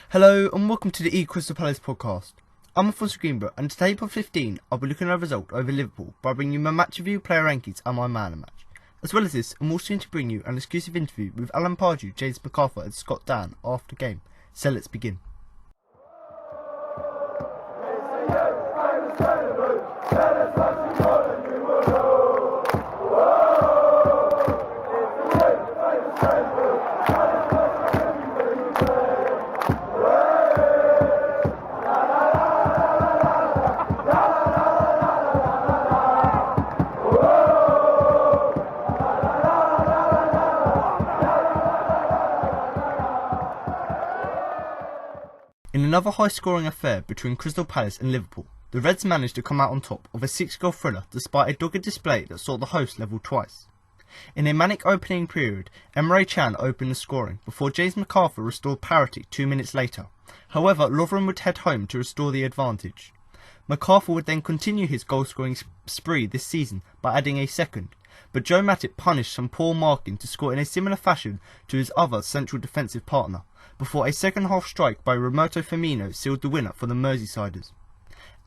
Hello and welcome to the Crystal Palace podcast. I'm Alfonso Greenbrook and today for 15 I'll be looking at a result over Liverpool by bringing you my match review, player rankings and my man of match. As well as this, I'm also going to bring you an exclusive interview with Alan Pardew, James McArthur and Scott Dan after game. So let's begin. In another high-scoring affair between Crystal Palace and Liverpool, the Reds managed to come out on top of a 6-goal thriller despite a dogged display that saw the hosts level twice. In a manic opening period, Emre Can opened the scoring before James McArthur restored parity 2 minutes later. However, Lovren would head home to restore the advantage. McArthur would then continue his goal-scoring spree this season by adding a second, but Joe Matip punished some poor marking to score in a similar fashion to his other central defensive partner, before a second-half strike by Roberto Firmino sealed the winner for the Merseysiders.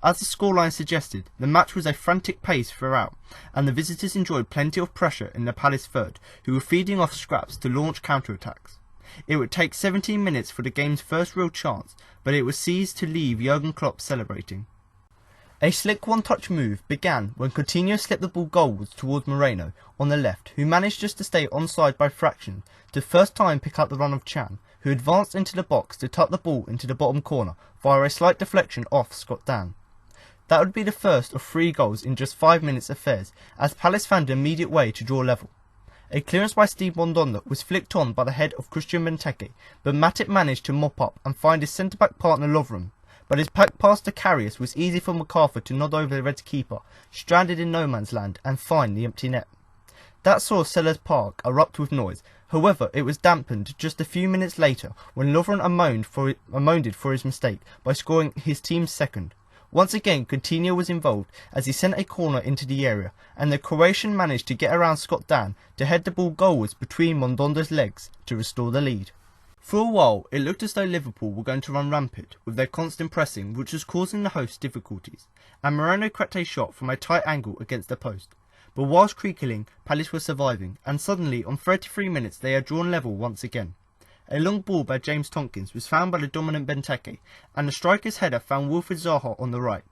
As the scoreline suggested, the match was a frantic pace throughout, and the visitors enjoyed plenty of pressure in the Palace third, who were feeding off scraps to launch counter-attacks. It would take 17 minutes for the game's first real chance, but it was seized to leave Jurgen Klopp celebrating. A slick one-touch move began when Coutinho slipped the ball goalwards towards Moreno on the left, who managed just to stay onside by fraction to first time pick up the run of Can, who advanced into the box to tuck the ball into the bottom corner via a slight deflection off Scott Dan. That would be the first of 3 goals in just 5 minutes affairs, as Palace found an immediate way to draw level. A clearance by Steve Mondonda was flicked on by the head of Christian Benteke, but Matip managed to mop up and find his centre-back partner Lovren. But his pass to Karius was easy for McArthur to nod over the Reds keeper, stranded in no man's land, and find the empty net. That saw Sellers Park erupt with noise. However, it was dampened just a few minutes later when Lovren amended for his mistake by scoring his team's second. Once again, Coutinho was involved as he sent a corner into the area, and the Croatian managed to get around Scott Dan to head the ball goalwards between Mondonda's legs to restore the lead. For a while, it looked as though Liverpool were going to run rampant with their constant pressing, which was causing the hosts difficulties, and Moreno cracked a shot from a tight angle against the post. But whilst creaking, Palace were surviving, and suddenly on 33 minutes they had drawn level once again. A long ball by James Tompkins was found by the dominant Benteke, and the striker's header found Wilfried Zaha on the right.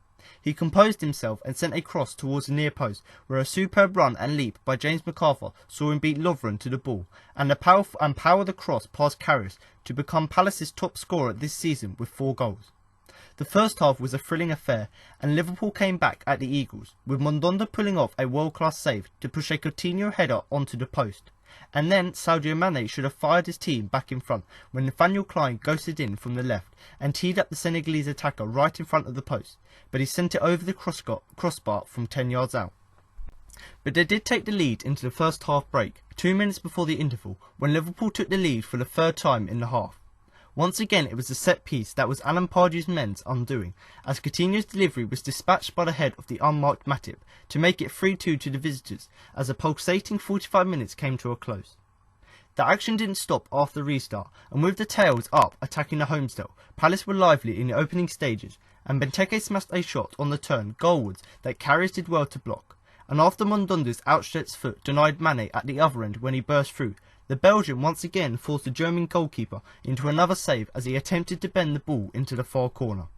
He composed himself and sent a cross towards the near post, where a superb run and leap by James McArthur saw him beat Lovren to the ball, and power the cross past Karius to become Palace's top scorer this season with 4 goals. The first half was a thrilling affair, and Liverpool came back at the Eagles, with Mondonda pulling off a world-class save to push a Coutinho header onto the post. And then Sadio Mane should have fired his team back in front when Nathaniel Klein ghosted in from the left and teed up the Senegalese attacker right in front of the post, but he sent it over the crossbar from 10 yards out. But they did take the lead into the first half break, 2 minutes before the interval, when Liverpool took the lead for the third time in the half. Once again, it was a set piece that was Alan Pardew's men's undoing, as Coutinho's delivery was dispatched by the head of the unmarked Matip to make it 3-2 to the visitors, as a pulsating 45 minutes came to a close. The action didn't stop after the restart, and with the tails up attacking the homestead, Palace were lively in the opening stages, and Benteke smashed a shot on the turn goalwards that Karius did well to block, and after Mondonda's outstretched foot denied Mane at the other end when he burst through, the Belgian once again forced the German goalkeeper into another save as he attempted to bend the ball into the far corner.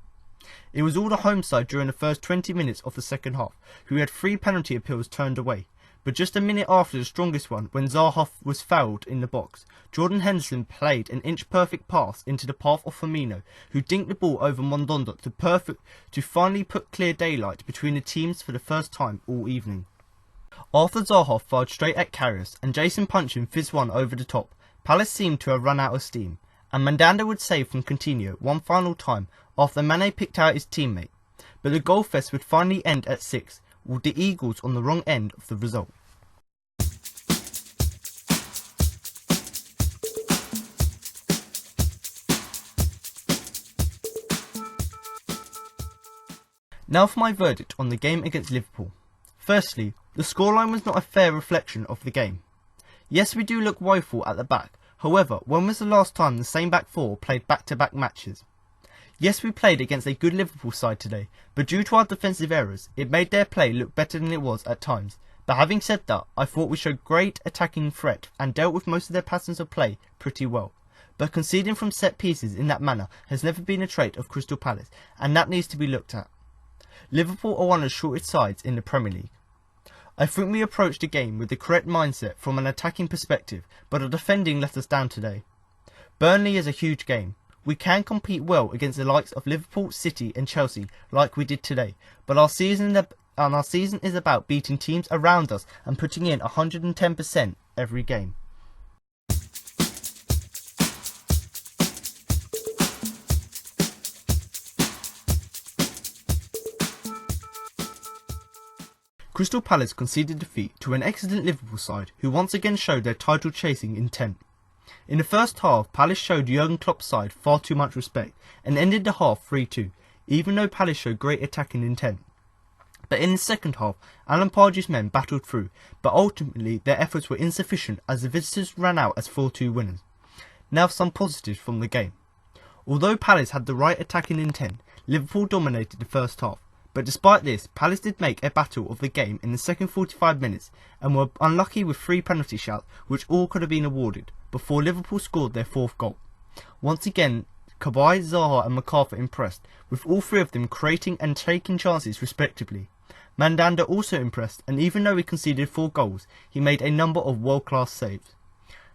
It was all the home side during the first 20 minutes of the second half, who had 3 penalty appeals turned away. But just a minute after the strongest one, when Zaha was fouled in the box, Jordan Henderson played an inch-perfect pass into the path of Firmino, who dinked the ball over Mondonda to finally put clear daylight between the teams for the first time all evening. After Zaha fired straight at Karius and Jason punching fizzed one over the top, Palace seemed to have run out of steam, and Mandanda would save from Coutinho one final time after Mane picked out his teammate. But the goal fest would finally end at 6, with the Eagles on the wrong end of the result. Now for my verdict on the game against Liverpool. Firstly, the scoreline was not a fair reflection of the game. Yes, we do look woeful at the back, However, when was the last time the same back four played back-to-back matches? Yes, we played against a good Liverpool side today, but due to our defensive errors, it made their play look better than it was at times. But having said that, I thought we showed great attacking threat and dealt with most of their patterns of play pretty well. But conceding from set pieces in that manner has never been a trait of Crystal Palace, and that needs to be looked at. Liverpool are one of the shortest sides in the Premier League. I think we approached the game with the correct mindset from an attacking perspective, but our defending let us down today. Burnley is a huge game. We can compete well against the likes of Liverpool, City and Chelsea like we did today, but our season is about beating teams around us and putting in 110% every game. Crystal Palace conceded defeat to an excellent Liverpool side who once again showed their title chasing intent. In the first half, Palace showed Jurgen Klopp's side far too much respect and ended the half 3-2, even though Palace showed great attacking intent. But in the second half, Alan Pardew's men battled through, but ultimately their efforts were insufficient as the visitors ran out as 4-2 winners. Now some positives from the game. Although Palace had the right attacking intent, Liverpool dominated the first half. But despite this, Palace did make a battle of the game in the second 45 minutes and were unlucky with 3 penalty shots which all could have been awarded, before Liverpool scored their 4th goal. Once again, Cabaye, Zaha and McArthur impressed, with all 3 of them creating and taking chances respectively. Mandanda also impressed, and even though he conceded 4 goals, he made a number of world-class saves.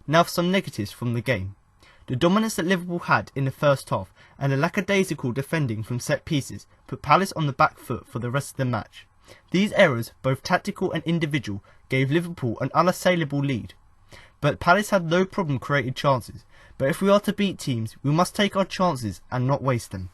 Now for some negatives from the game. The dominance that Liverpool had in the first half and the lackadaisical defending from set pieces put Palace on the back foot for the rest of the match. These errors, both tactical and individual, gave Liverpool an unassailable lead. But Palace had no problem creating chances, but if we are to beat teams, we must take our chances and not waste them.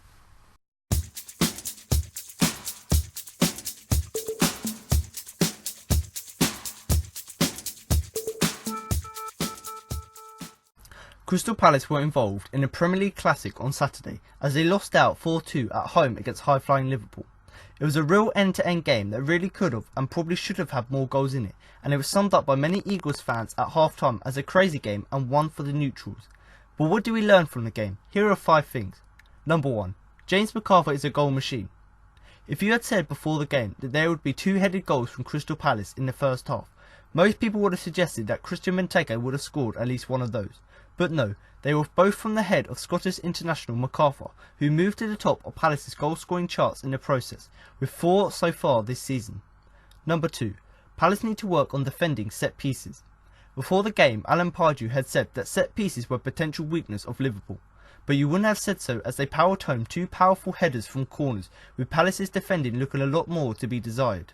Crystal Palace were involved in a Premier League Classic on Saturday as they lost out 4-2 at home against high-flying Liverpool. It was a real end-to-end game that really could have and probably should have had more goals in it, and it was summed up by many Eagles fans at half-time as a crazy game and one for the neutrals. But what do we learn from the game? Here are 5 things. Number 1. James McArthur is a goal machine. If you had said before the game that there would be 2-headed goals from Crystal Palace in the first half, most people would have suggested that Christian Benteke would have scored at least one of those. But no, they were both from the head of Scottish international McArthur, who moved to the top of Palace's goal-scoring charts in the process, with 4 so far this season. Number 2. Palace need to work on defending set pieces. Before the game, Alan Pardew had said that set pieces were a potential weakness of Liverpool, but you wouldn't have said so as they powered home 2 powerful headers from corners, with Palace's defending looking a lot more to be desired.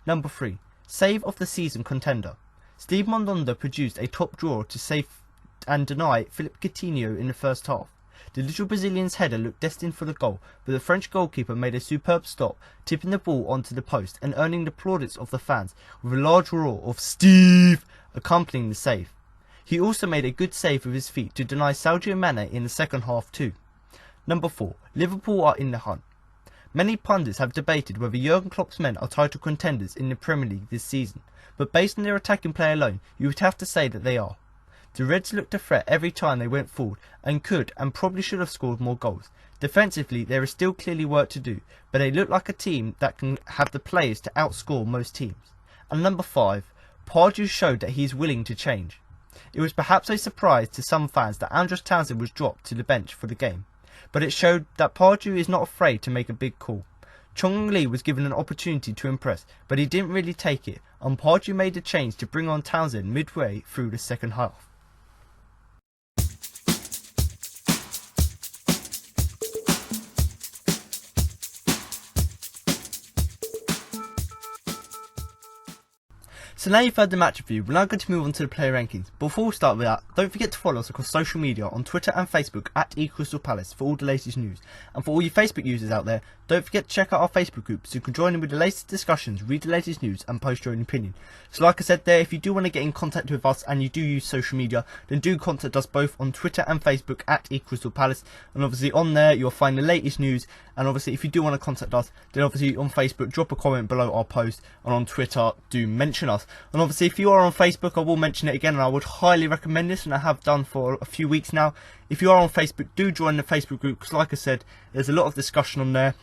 Number 3. Save of the season contender. Steve Mandanda produced a top drawer to save and deny Philippe Coutinho in the first half. The little Brazilian's header looked destined for the goal, but the French goalkeeper made a superb stop, tipping the ball onto the post and earning the plaudits of the fans, with a large roar of "Steve" accompanying the save. He also made a good save with his feet to deny Sadio Mane in the second half too. Number 4. Liverpool are in the hunt. Many pundits have debated whether Jurgen Klopp's men are title contenders in the Premier League this season, but based on their attacking play alone, you would have to say that they are. The Reds looked a threat every time they went forward and could and probably should have scored more goals. Defensively, there is still clearly work to do, but they look like a team that can have the players to outscore most teams. And number 5, Pardew showed that he is willing to change. It was perhaps a surprise to some fans that Andros Townsend was dropped to the bench for the game, but it showed that Pardew is not afraid to make a big call. Chong Lee was given an opportunity to impress, but he didn't really take it, and Pardew made a change to bring on Townsend midway through the second half. So now you've heard the match review, we're now going to move on to the player rankings. Before we start with that, don't forget to follow us across social media on Twitter and Facebook at eCrystalPalace for all the latest news. And for all you Facebook users out there, don't forget to check out our Facebook group so you can join in with the latest discussions, read the latest news and post your own opinion. So like I said there, if you do want to get in contact with us and you do use social media, then do contact us both on Twitter and Facebook at eCrystalPalace. And obviously on there you'll find the latest news, and obviously if you do want to contact us, then obviously on Facebook drop a comment below our post, and on Twitter do mention us. And obviously, if you are on Facebook, I will mention it again, and I would highly recommend this, and I have done for a few weeks now. If you are on Facebook, do join the Facebook group, because like I said, there's a lot of discussion on there.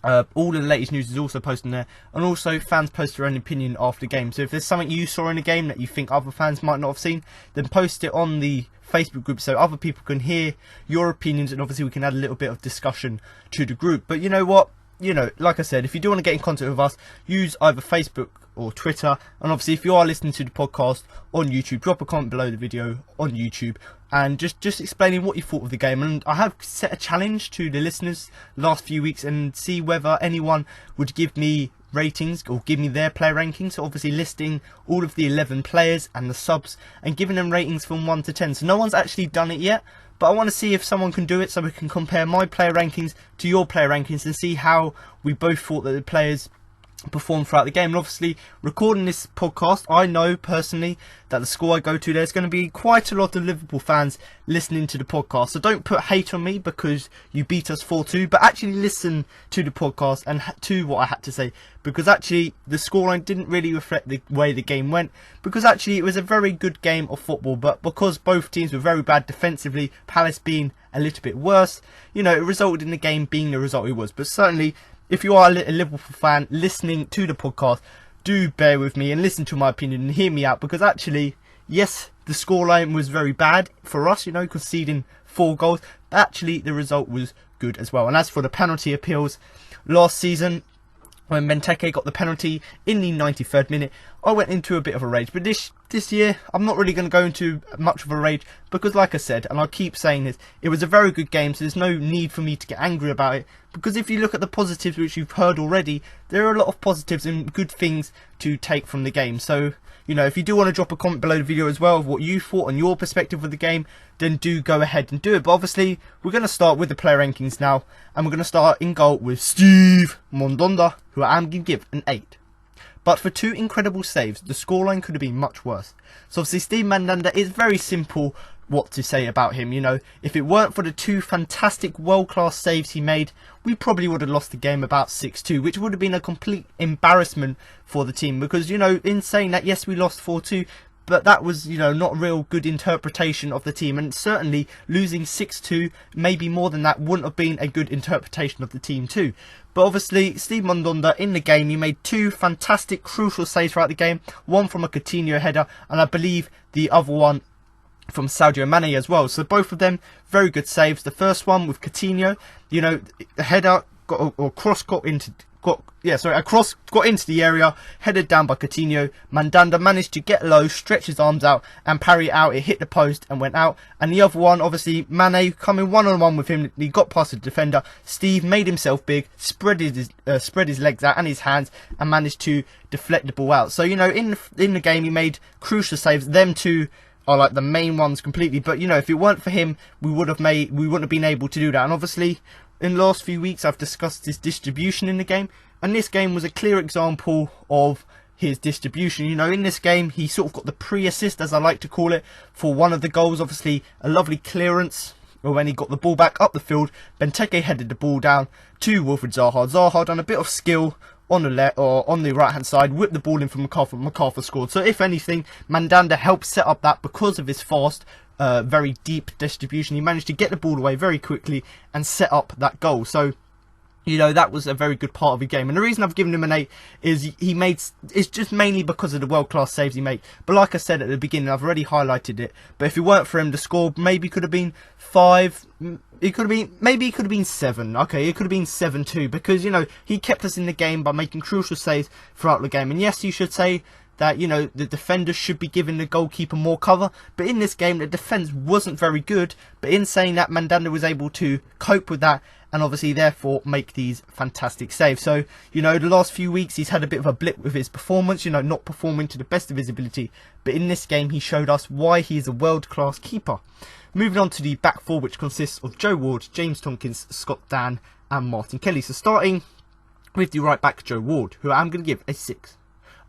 All of the latest news is also posted there, and also fans post their own opinion after the game. So if there's something you saw in the game that you think other fans might not have seen, then post it on the Facebook group so other people can hear your opinions, and obviously we can add a little bit of discussion to the group. But you know what? Like I said, if you do want to get in contact with us, use either Facebook or Twitter. And obviously, if you are listening to the podcast on YouTube, drop a comment below the video on YouTube and just explaining what you thought of the game. And I have set a challenge to the listeners last few weeks and see whether anyone would give me ratings or give me their player rankings. So obviously listing all of the 11 players and the subs and giving them ratings from 1 to 10. So no one's actually done it yet, but I want to see if someone can do it so we can compare my player rankings to your player rankings and see how we both thought that the players perform throughout the game. And obviously, recording this podcast, I know personally that the school I go to, there's going to be quite a lot of Liverpool fans listening to the podcast. So don't put hate on me because you beat us 4-2, but actually listen to the podcast and to what I had to say, because actually the scoreline didn't really reflect the way the game went, because actually it was a very good game of football, but because both teams were very bad defensively, Palace being a little bit worse, it resulted in the game being the result it was. But certainly, if you are a Liverpool fan listening to the podcast, do bear with me and listen to my opinion and hear me out, because actually, yes, the scoreline was very bad for us, conceding 4 goals, but actually the result was good as well. And as for the penalty appeals, last season, when Benteke got the penalty in the 93rd minute, I went into a bit of a rage. But this year, I'm not really going to go into much of a rage, because like I said, and I keep saying this, it was a very good game, so there's no need for me to get angry about it. Because if you look at the positives which you've heard already, there are a lot of positives and good things to take from the game. So, if you do want to drop a comment below the video as well of what you thought and your perspective of the game, then do go ahead and do it. But obviously, we're going to start with the player rankings now, and we're going to start in goal with Steve Mandanda, who I'm going to give an 8. But for 2 incredible saves, the scoreline could have been much worse. So obviously, Steve Mandanda, is very simple what to say about him. If it weren't for the 2 fantastic world-class saves he made, we probably would have lost the game about 6-2, which would have been a complete embarrassment for the team. Because, in saying that, yes, we lost 4-2, but that was, not a real good interpretation of the team. And certainly losing 6-2, maybe more than that, wouldn't have been a good interpretation of the team too. But obviously, Steve Mandanda in the game, he made 2 fantastic, crucial saves throughout the game. One from a Coutinho header, and I believe the other one from Sadio Mane as well. So both of them, very good saves. The first one with Coutinho, the header a cross got into the area, headed down by Coutinho. Mandanda managed to get low, stretch his arms out and parry it out. It hit the post and went out. And the other one, obviously, Mane coming one-on-one with him. He got past the defender. Steve made himself big, spread his legs out and his hands, and managed to deflect the ball out. So, in the game, he made crucial saves. Them 2 are like the main ones completely. But, if it weren't for him, we wouldn't have been able to do that. And obviously, in the last few weeks, I've discussed his distribution in the game, and this game was a clear example of his distribution. In this game, he sort of got the pre-assist, as I like to call it, for one of the goals. Obviously, a lovely clearance when he got the ball back up the field. Benteke headed the ball down to Wilfried Zaha. Zaha done a bit of skill on the left or on the right hand side, whipped the ball in from McArthur. McArthur scored. So if anything, Mandanda helped set up that because of his fast, very deep distribution. He managed to get the ball away very quickly and set up that goal. So, that was a very good part of the game. And the reason I've given him an 8 is it's just mainly because of the world-class saves he made. But like I said at the beginning, I've already highlighted it. But if it weren't for him, the score maybe could have been 5. It could have been 7. Okay, it could have been 7-2, because, he kept us in the game by making crucial saves throughout the game. And yes, you should say that, the defenders should be giving the goalkeeper more cover. But in this game, the defence wasn't very good. But in saying that, Mandanda was able to cope with that and obviously therefore make these fantastic saves. So, the last few weeks he's had a bit of a blip with his performance, not performing to the best of his ability. But in this game, he showed us why he is a world-class keeper. Moving on to the back four, which consists of Joe Ward, James Tompkins, Scott Dan and Martin Kelly. So starting with the right back, Joe Ward, who I'm going to give a 6.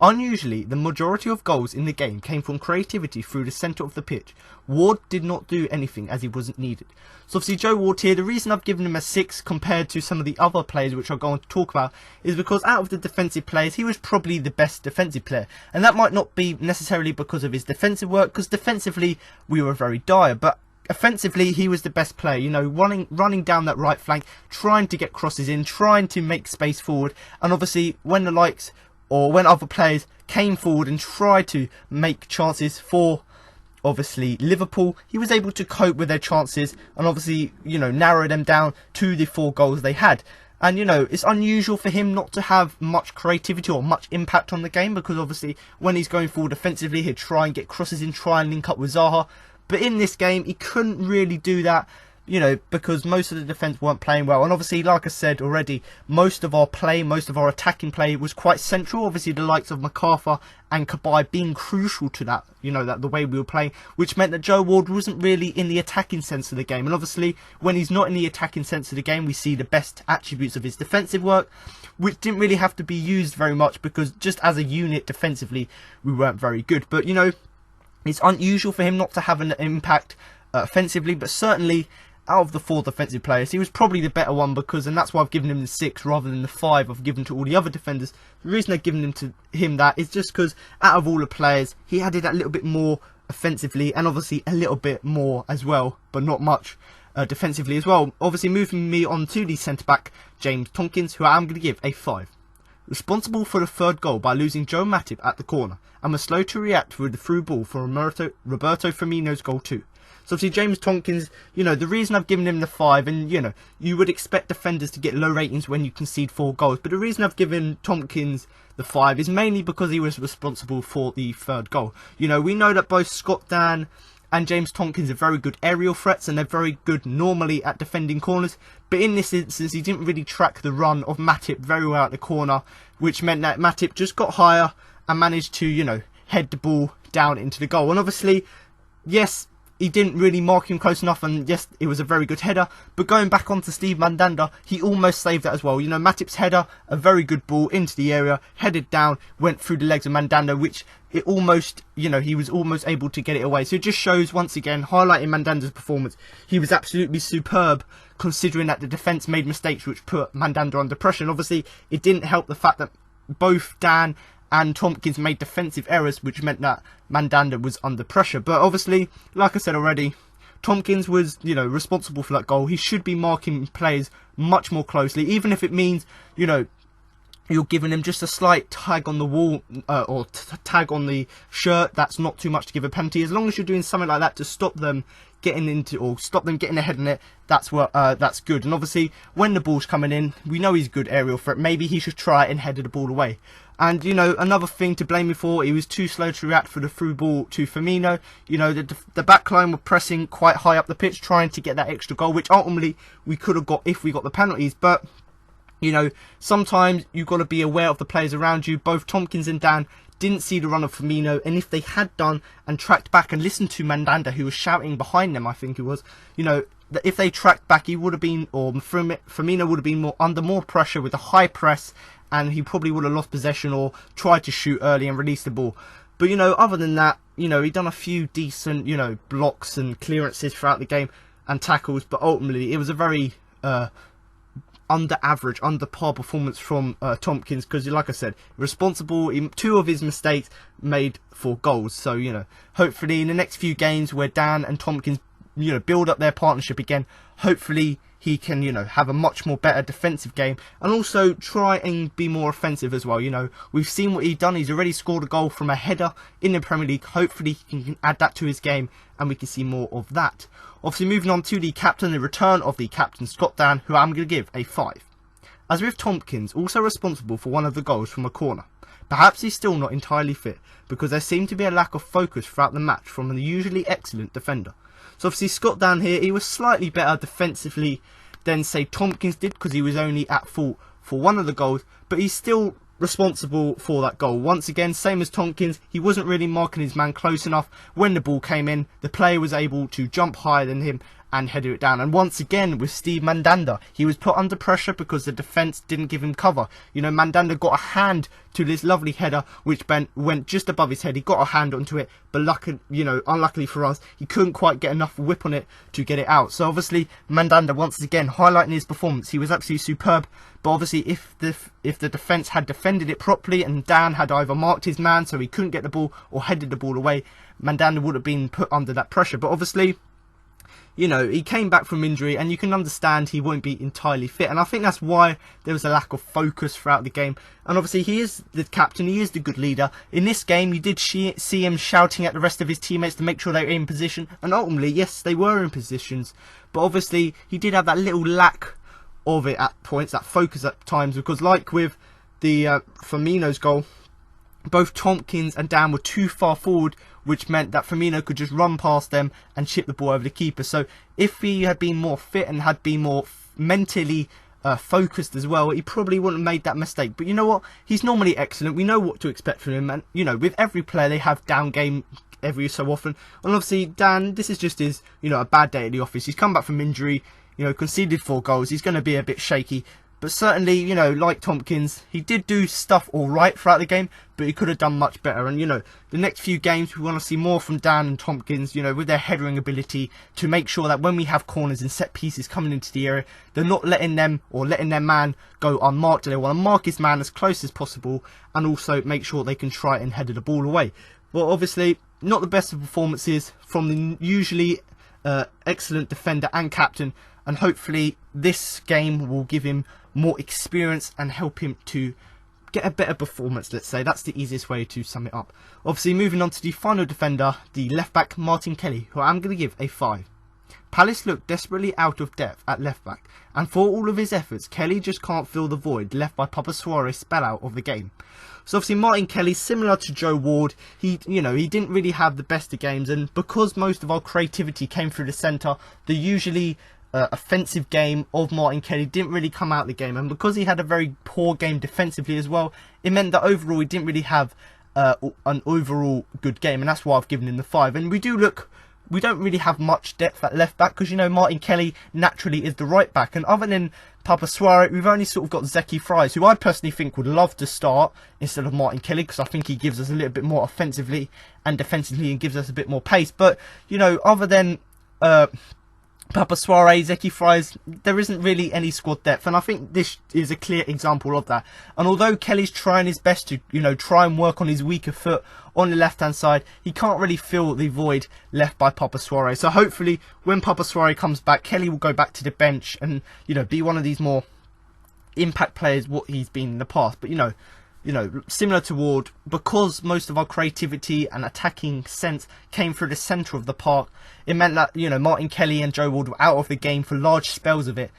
Unusually, the majority of goals in the game came from creativity through the centre of the pitch. Ward did not do anything as he wasn't needed. So obviously Joe Ward here, the reason I've given him a 6 compared to some of the other players which I'll go on to talk about is because out of the defensive players, he was probably the best defensive player. And that might not be necessarily because of his defensive work, because defensively we were very dire, but offensively, he was the best player, you know, running down that right flank, trying to get crosses in, trying to make space forward. And obviously, when the likes, or when other players came forward and tried to make chances for, obviously, Liverpool, he was able to cope with their chances and obviously, you know, narrow them down to the 4 goals they had. And, you know, it's unusual for him not to have much creativity or much impact on the game, because obviously, when he's going forward defensively, he'd try and get crosses in, try and link up with Zaha. But in this game, he couldn't really do that, you know, because most of the defence weren't playing well. And obviously, like I said already, most of our play, most of our attacking play was quite central. Obviously, the likes of McArthur and Cabaye being crucial to that, you know, that the way we were playing, which meant that Joe Ward wasn't really in the attacking sense of the game. And obviously, when he's not in the attacking sense of the game, we see the best attributes of his defensive work, which didn't really have to be used very much because just as a unit defensively, we weren't very good. But, you know, it's unusual for him not to have an impact offensively, but certainly out of the 4 defensive players, he was probably the better one, because, and that's why I've given him the 6 rather than the 5 I've given to all the other defenders. The reason I've given him that is just because out of all the players, he added that little bit more offensively and obviously a little bit more as well, but not much defensively as well. Obviously, moving me on to the centre-back, James Tompkins, who I'm going to give a 5. Responsible for the 3rd goal by losing Joe Matip at the corner, and was slow to react with the through ball for Roberto Firmino's goal too. So obviously James Tompkins, you know, the reason I've given him the 5, and you know, you would expect defenders to get low ratings when you concede 4 goals, but the reason I've given Tompkins the 5 is mainly because he was responsible for the 3rd goal. You know, we know that both Scott Dann and James Tompkins are very good aerial threats, and they're very good normally at defending corners. But in this instance, he didn't really track the run of Matip very well at the corner, which meant that Matip just got higher and managed to, you know, head the ball down into the goal. And obviously, yes, he didn't really mark him close enough, and yes, it was a very good header. But going back onto Steve Mandanda, he almost saved that as well. You know, Matip's header, a very good ball into the area, headed down, went through the legs of Mandanda, which it almost, you know, he was almost able to get it away. So it just shows, once again, highlighting Mandanda's performance. He was absolutely superb, considering that the defence made mistakes which put Mandanda under pressure. And obviously, it didn't help the fact that both Dan and Tompkins made defensive errors, which meant that Mandanda was under pressure. But obviously, like I said already, Tompkins was, you know, responsible for that goal. He should be marking players much more closely, even if it means, you know, you're giving him just a slight tag on the wall or tag on the shirt. That's not too much to give a penalty. As long as you're doing something like that to stop them getting into, or stop them getting ahead in it, that's what that's good. And obviously, when the ball's coming in, we know he's good aerial threat. Maybe he should try and head the ball away. And, you know, another thing to blame him for, he was too slow to react for the through ball to Firmino. You know, the back line were pressing quite high up the pitch, trying to get that extra goal, which ultimately we could have got if we got the penalties. But, you know, sometimes you've got to be aware of the players around you. Both Tompkins and Dan didn't see the run of Firmino, and if they had done and tracked back and listened to Mandanda, who was shouting behind them, I think it was, you know, if they tracked back, he would have been, or Firmino would have been under more pressure with a high press, and he probably would have lost possession or tried to shoot early and release the ball. But, you know, other than that, you know, he done a few decent, you know, blocks and clearances throughout the game and tackles, but ultimately it was a very under average, under par performance from Tompkins, because, like I said, responsible in 2 of his mistakes made for goals. So, you know, hopefully in the next few games where Dan and Tompkins, you know, build up their partnership again, hopefully he can, you know, have a much more better defensive game and also try and be more offensive as well. You know, we've seen what he's done. He's already scored a goal from a header in the Premier League. Hopefully he can add that to his game and we can see more of that. Obviously, moving on to the captain, the return of the captain, Scott Dann, who I'm going to give a 5. As with Tompkins, also responsible for one of the goals from a corner. Perhaps he's still not entirely fit, because there seemed to be a lack of focus throughout the match from the usually excellent defender. So obviously Scott Dann here, he was slightly better defensively than, say, Tompkins did, because he was only at fault for one of the goals, but he's still responsible for that goal. Once again, same as Tompkins, he wasn't really marking his man close enough. When the ball came in, the player was able to jump higher than him and headed it down. And once again with Steve Mandanda, he was put under pressure because the defence didn't give him cover. You know, Mandanda got a hand to this lovely header which went just above his head. He got a hand onto it, but unluckily for us, he couldn't quite get enough whip on it to get it out. So obviously Mandanda once again highlighting his performance. He was absolutely superb, but obviously if the defence had defended it properly and Dan had either marked his man so he couldn't get the ball or headed the ball away, Mandanda would have been put under that pressure. But obviously, you know, he came back from injury and you can understand he won't be entirely fit. And I think that's why there was a lack of focus throughout the game. And obviously he is the captain, he is the good leader. In this game, you did see him shouting at the rest of his teammates to make sure they were in position. And ultimately, yes, they were in positions. But obviously, he did have that little lack of it at points, that focus at times. Because like with the Firmino's goal, both Tompkins and Dan were too far forward, which meant that Firmino could just run past them and chip the ball over the keeper. So if he had been more fit and had been more mentally focused as well, he probably wouldn't have made that mistake. But you know what? He's normally excellent. We know what to expect from him. And, you know, with every player, they have down game every so often. And obviously, Dan, this is just his, you know, a bad day at the office. He's come back from injury, you know, conceded 4 goals. He's going to be a bit shaky. But certainly, you know, like Tompkins, he did do stuff all right throughout the game, but he could have done much better. And, you know, the next few games, we want to see more from Dan and Tompkins, you know, with their headering ability to make sure that when we have corners and set pieces coming into the area, they're not letting them or letting their man go unmarked. They want to mark his man as close as possible and also make sure they can try and header the ball away. Well, obviously, not the best of performances from the usually excellent defender and captain. And hopefully this game will give him more experience and help him to get a better performance, let's say. That's the easiest way to sum it up. Obviously, moving on to the final defender, the left-back Martin Kelly, who I'm going to give a 5. Palace looked desperately out of depth at left-back, and for all of his efforts, Kelly just can't fill the void left by Papa Suarez's spell out of the game. So obviously Martin Kelly, similar to Joe Ward, he didn't really have the best of games, and because most of our creativity came through the centre, the usually offensive game of Martin Kelly didn't really come out of the game, and because he had a very poor game defensively as well, it meant that overall he didn't really have an overall good game, and that's why I've given him the 5. And we don't really have much depth at left back because, you know, Martin Kelly naturally is the right back, and other than Papa Suarez, we've only sort of got Zeki Fries, who I personally think would love to start instead of Martin Kelly, because I think he gives us a little bit more offensively and defensively and gives us a bit more pace. But, you know, other than Papa Suarez, Zeki Fries, there isn't really any squad depth, and I think this is a clear example of that. And although Kelly's trying his best to, you know, try and work on his weaker foot on the left-hand side, he can't really fill the void left by Papa Suarez. So hopefully, when Papa Suarez comes back, Kelly will go back to the bench and, you know, be one of these more impact players what he's been in the past. But, you know, similar to Ward, because most of our creativity and attacking sense came through the centre of the park, it meant that, you know, Martin Kelly and Joe Ward were out of the game for large spells of it.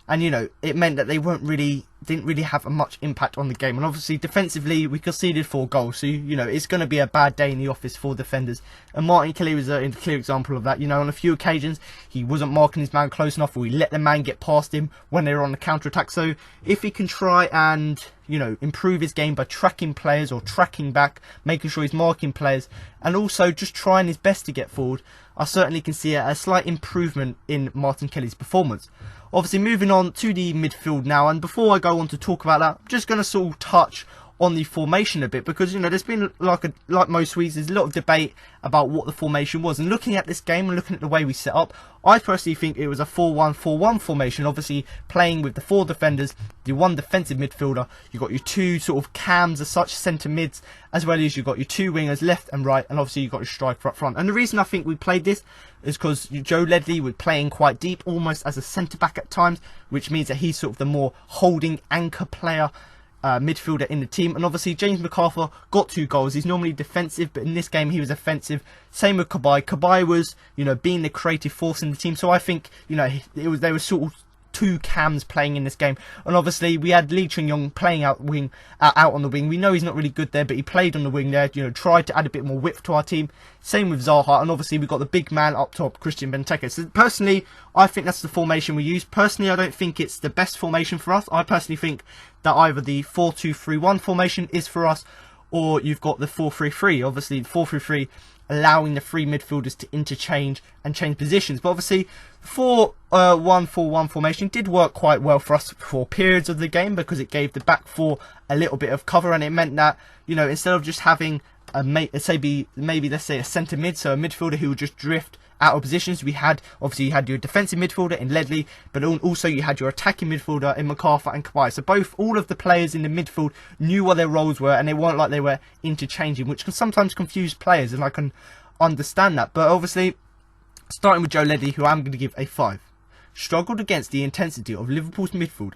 And, you know, it meant that they didn't really have a much impact on the game. And obviously, defensively, we conceded 4 goals. So, you know, it's going to be a bad day in the office for defenders. And Martin Kelly was a clear example of that. You know, on a few occasions, he wasn't marking his man close enough, or he let the man get past him when they were on the counter-attack. So, if he can try and, you know, improve his game by tracking players or tracking back, making sure he's marking players, and also just trying his best to get forward, I certainly can see a slight improvement in Martin Kelly's performance. Obviously, moving on to the midfield now, and before I go on to talk about that, I'm just going to sort of touch on the formation a bit, because, you know, there's been, like most weeks, there's a lot of debate about what the formation was. And looking at this game and looking at the way we set up, I personally think it was a 4-1-4-1 formation, obviously playing with the 4 defenders, the 1 defensive midfielder, you've got your 2 sort of cams as such, centre mids, as well as you've got your 2 wingers left and right, and obviously you've got your striker up front. And the reason I think we played this is because Joe Ledley was playing quite deep, almost as a centre back at times, which means that he's sort of the more holding anchor player midfielder in the team. And obviously James McArthur got 2 goals. He's normally defensive, but in this game he was offensive. Same with Cabaye. Cabaye was, you know, being the creative force in the team. So I think, you know, they were sort of 2 cams playing in this game. And obviously we had Lee Chung-yong playing out on the wing. We know he's not really good there, but he played on the wing there, you know, tried to add a bit more width to our team. Same with Zaha, and obviously we've got the big man up top, Christian Benteke. So personally, I think that's the formation we use. Personally, I don't think it's the best formation for us. I personally think that either the 4-2-3-1 formation is for us, or you've got the 4-3-3. Obviously, the 4-3-3 allowing the 3 midfielders to interchange and change positions. But obviously, 4-1-4-1 formation did work quite well for us for periods of the game, because it gave the back four a little bit of cover, and it meant that, you know, instead of just having maybe let's say a centre mid, so a midfielder who would just drift out of positions, you had your defensive midfielder in Ledley, but also you had your attacking midfielder in McArthur and Kawhi. So all of the players in the midfield knew what their roles were, and they weren't like they were interchanging, which can sometimes confuse players, and I can understand that. But obviously, starting with Joe Ledley, who I'm going to give a 5. Struggled against the intensity of Liverpool's midfield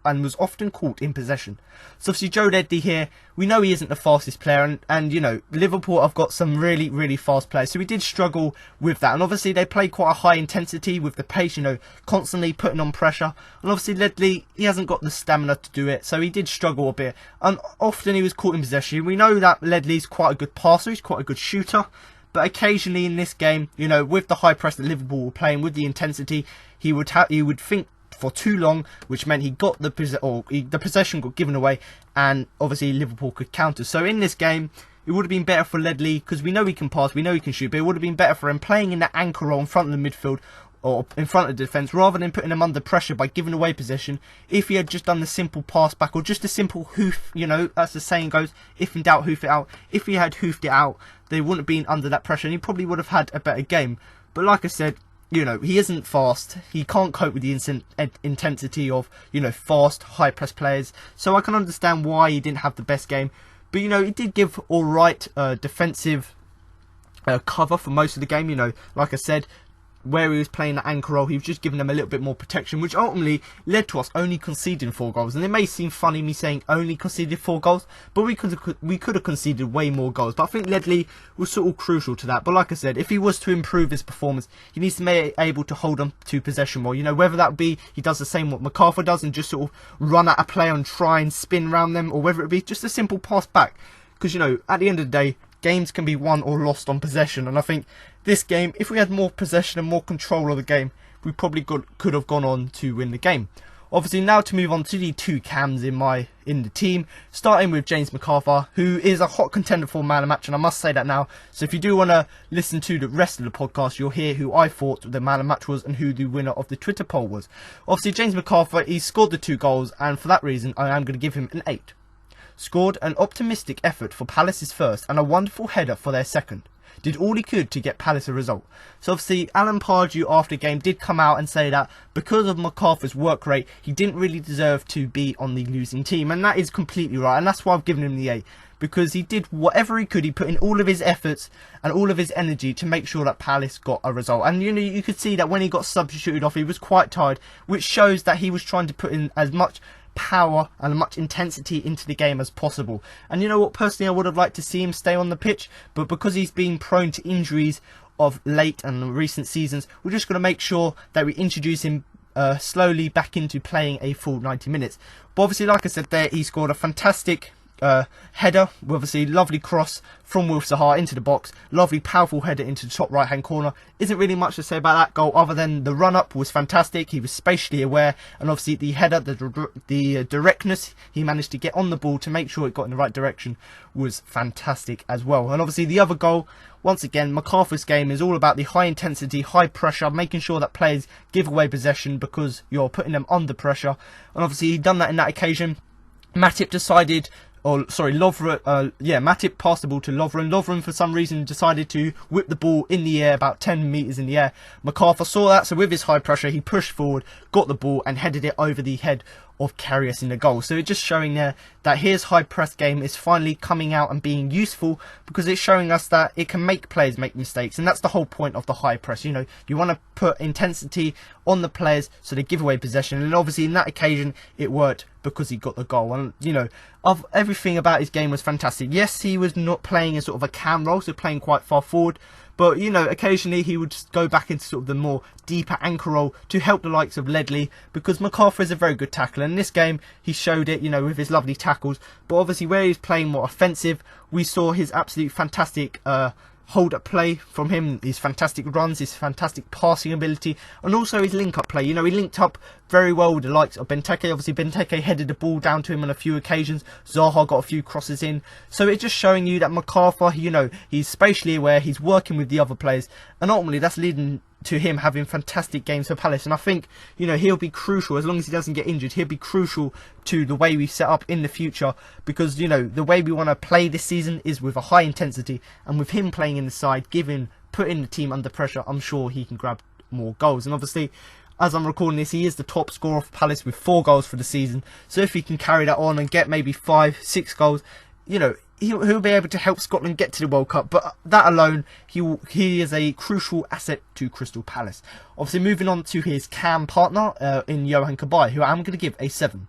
and was often caught in possession. So obviously Joe Ledley here, we know he isn't the fastest player, and you know, Liverpool have got some really, really fast players, so we did struggle with that. And obviously they play quite a high intensity with the pace, you know, constantly putting on pressure. And obviously Ledley, he hasn't got the stamina to do it, so he did struggle a bit. And often he was caught in possession. We know that Ledley's quite a good passer, he's quite a good shooter. But occasionally in this game, you know, with the high press that Liverpool were playing, with the intensity, he would think for too long, which meant he got the possession got given away, and obviously Liverpool could counter. So in this game, it would have been better for Ledley, because we know he can pass, we know he can shoot, but it would have been better for him playing in that anchor role in front of the midfield, or in front of the defence, rather than putting him under pressure by giving away possession. If he had just done the simple pass back, or just a simple hoof, you know, as the saying goes, if in doubt, hoof it out. If he had hoofed it out, they wouldn't have been under that pressure, and he probably would have had a better game. But like I said, you know, he isn't fast. He can't cope with the intensity of, you know, fast, high press players. So I can understand why he didn't have the best game. But, you know, he did give alright defensive cover for most of the game. You know, like I said, where he was playing the anchor role, he was just giving them a little bit more protection, which ultimately led to us only conceding 4 goals. And it may seem funny me saying only conceded 4 goals, but we could have conceded way more goals. But I think Ledley was sort of crucial to that. But like I said, if he was to improve his performance, he needs to be able to hold on to possession more. You know, whether that be he does the same what McArthur does and just sort of run at a player and try and spin around them, or whether it be just a simple pass back. Because, you know, at the end of the day, games can be won or lost on possession, and I think this game, if we had more possession and more control of the game, we probably could have gone on to win the game. Obviously, now to move on to the 2 cams in the team, starting with James McArthur, who is a hot contender for man of the match, and I must say that now. So if you do want to listen to the rest of the podcast, you'll hear who I thought the man of the match was and who the winner of the Twitter poll was. Obviously, James McArthur, he scored the 2 goals, and for that reason, I am going to give him an 8. Scored an optimistic effort for Palace's first and a wonderful header for their second. Did all he could to get Palace a result. So obviously Alan Pardew after the game did come out and say that because of McArthur's work rate, he didn't really deserve to be on the losing team. And that is completely right. And that's why I've given him the 8. Because he did whatever he could. He put in all of his efforts and all of his energy to make sure that Palace got a result. And, you know, you could see that when he got substituted off, he was quite tired, which shows that he was trying to put in as much power and much intensity into the game as possible. And you know what, personally I would have liked to see him stay on the pitch, but because he's been prone to injuries of late and recent seasons, we're just going to make sure that we introduce him slowly back into playing a full 90 minutes. But obviously, like I said there, he scored a fantastic header, obviously lovely cross from Zaha into the box, lovely powerful header into the top right hand corner. Isn't really much to say about that goal other than the run up was fantastic. He was spatially aware, and obviously the header, the directness he managed to get on the ball to make sure it got in the right direction was fantastic as well. And obviously the other goal, once again, McArthur's game is all about the high intensity, high pressure, making sure that players give away possession because you're putting them under pressure. And obviously he done that in that occasion. Matip decided, Matip passed the ball to Lovren. Lovren, for some reason, decided to whip the ball in the air, about 10 metres in the air. McArthur saw that, so with his high pressure, he pushed forward, got the ball, and headed it over the head of Karius in the goal. So it's just showing there that his high press game is finally coming out and being useful, because it's showing us that it can make players make mistakes, and that's the whole point of the high press. You know, you want to put intensity on the players so they give away possession, and obviously in that occasion it worked because he got the goal. And you know, everything about his game was fantastic. Yes, he was not playing in sort of a cam role, so playing quite far forward, but you know, occasionally he would just go back into sort of the more deeper anchor role to help the likes of Ledley, because McArthur is a very good tackler. In this game he showed it, you know, with his lovely tackles. But obviously where he's playing more offensive, we saw his absolute fantastic hold up play from him, his fantastic runs, his fantastic passing ability, and also his link up play. You know, he linked up very well with the likes of Benteke. Obviously Benteke headed the ball down to him on a few occasions. Zaha got a few crosses in. So it's just showing you that McArthur, you know, he's spatially aware, he's working with the other players, and ultimately that's leading to him having fantastic games for Palace, and I think, you know, he'll be crucial as long as he doesn't get injured. He'll be crucial to the way we set up in the future, because, you know, the way we want to play this season is with a high intensity, and with him playing in the side, putting the team under pressure, I'm sure he can grab more goals. And obviously, as I'm recording this, he is the top scorer for Palace with 4 goals for the season. So if he can carry that on and get maybe 5, 6 goals, you know, he'll be able to help Scotland get to the World Cup. But that alone, he is a crucial asset to Crystal Palace. Obviously, moving on to his cam partner in Johan Cabaye, who I'm going to give a 7.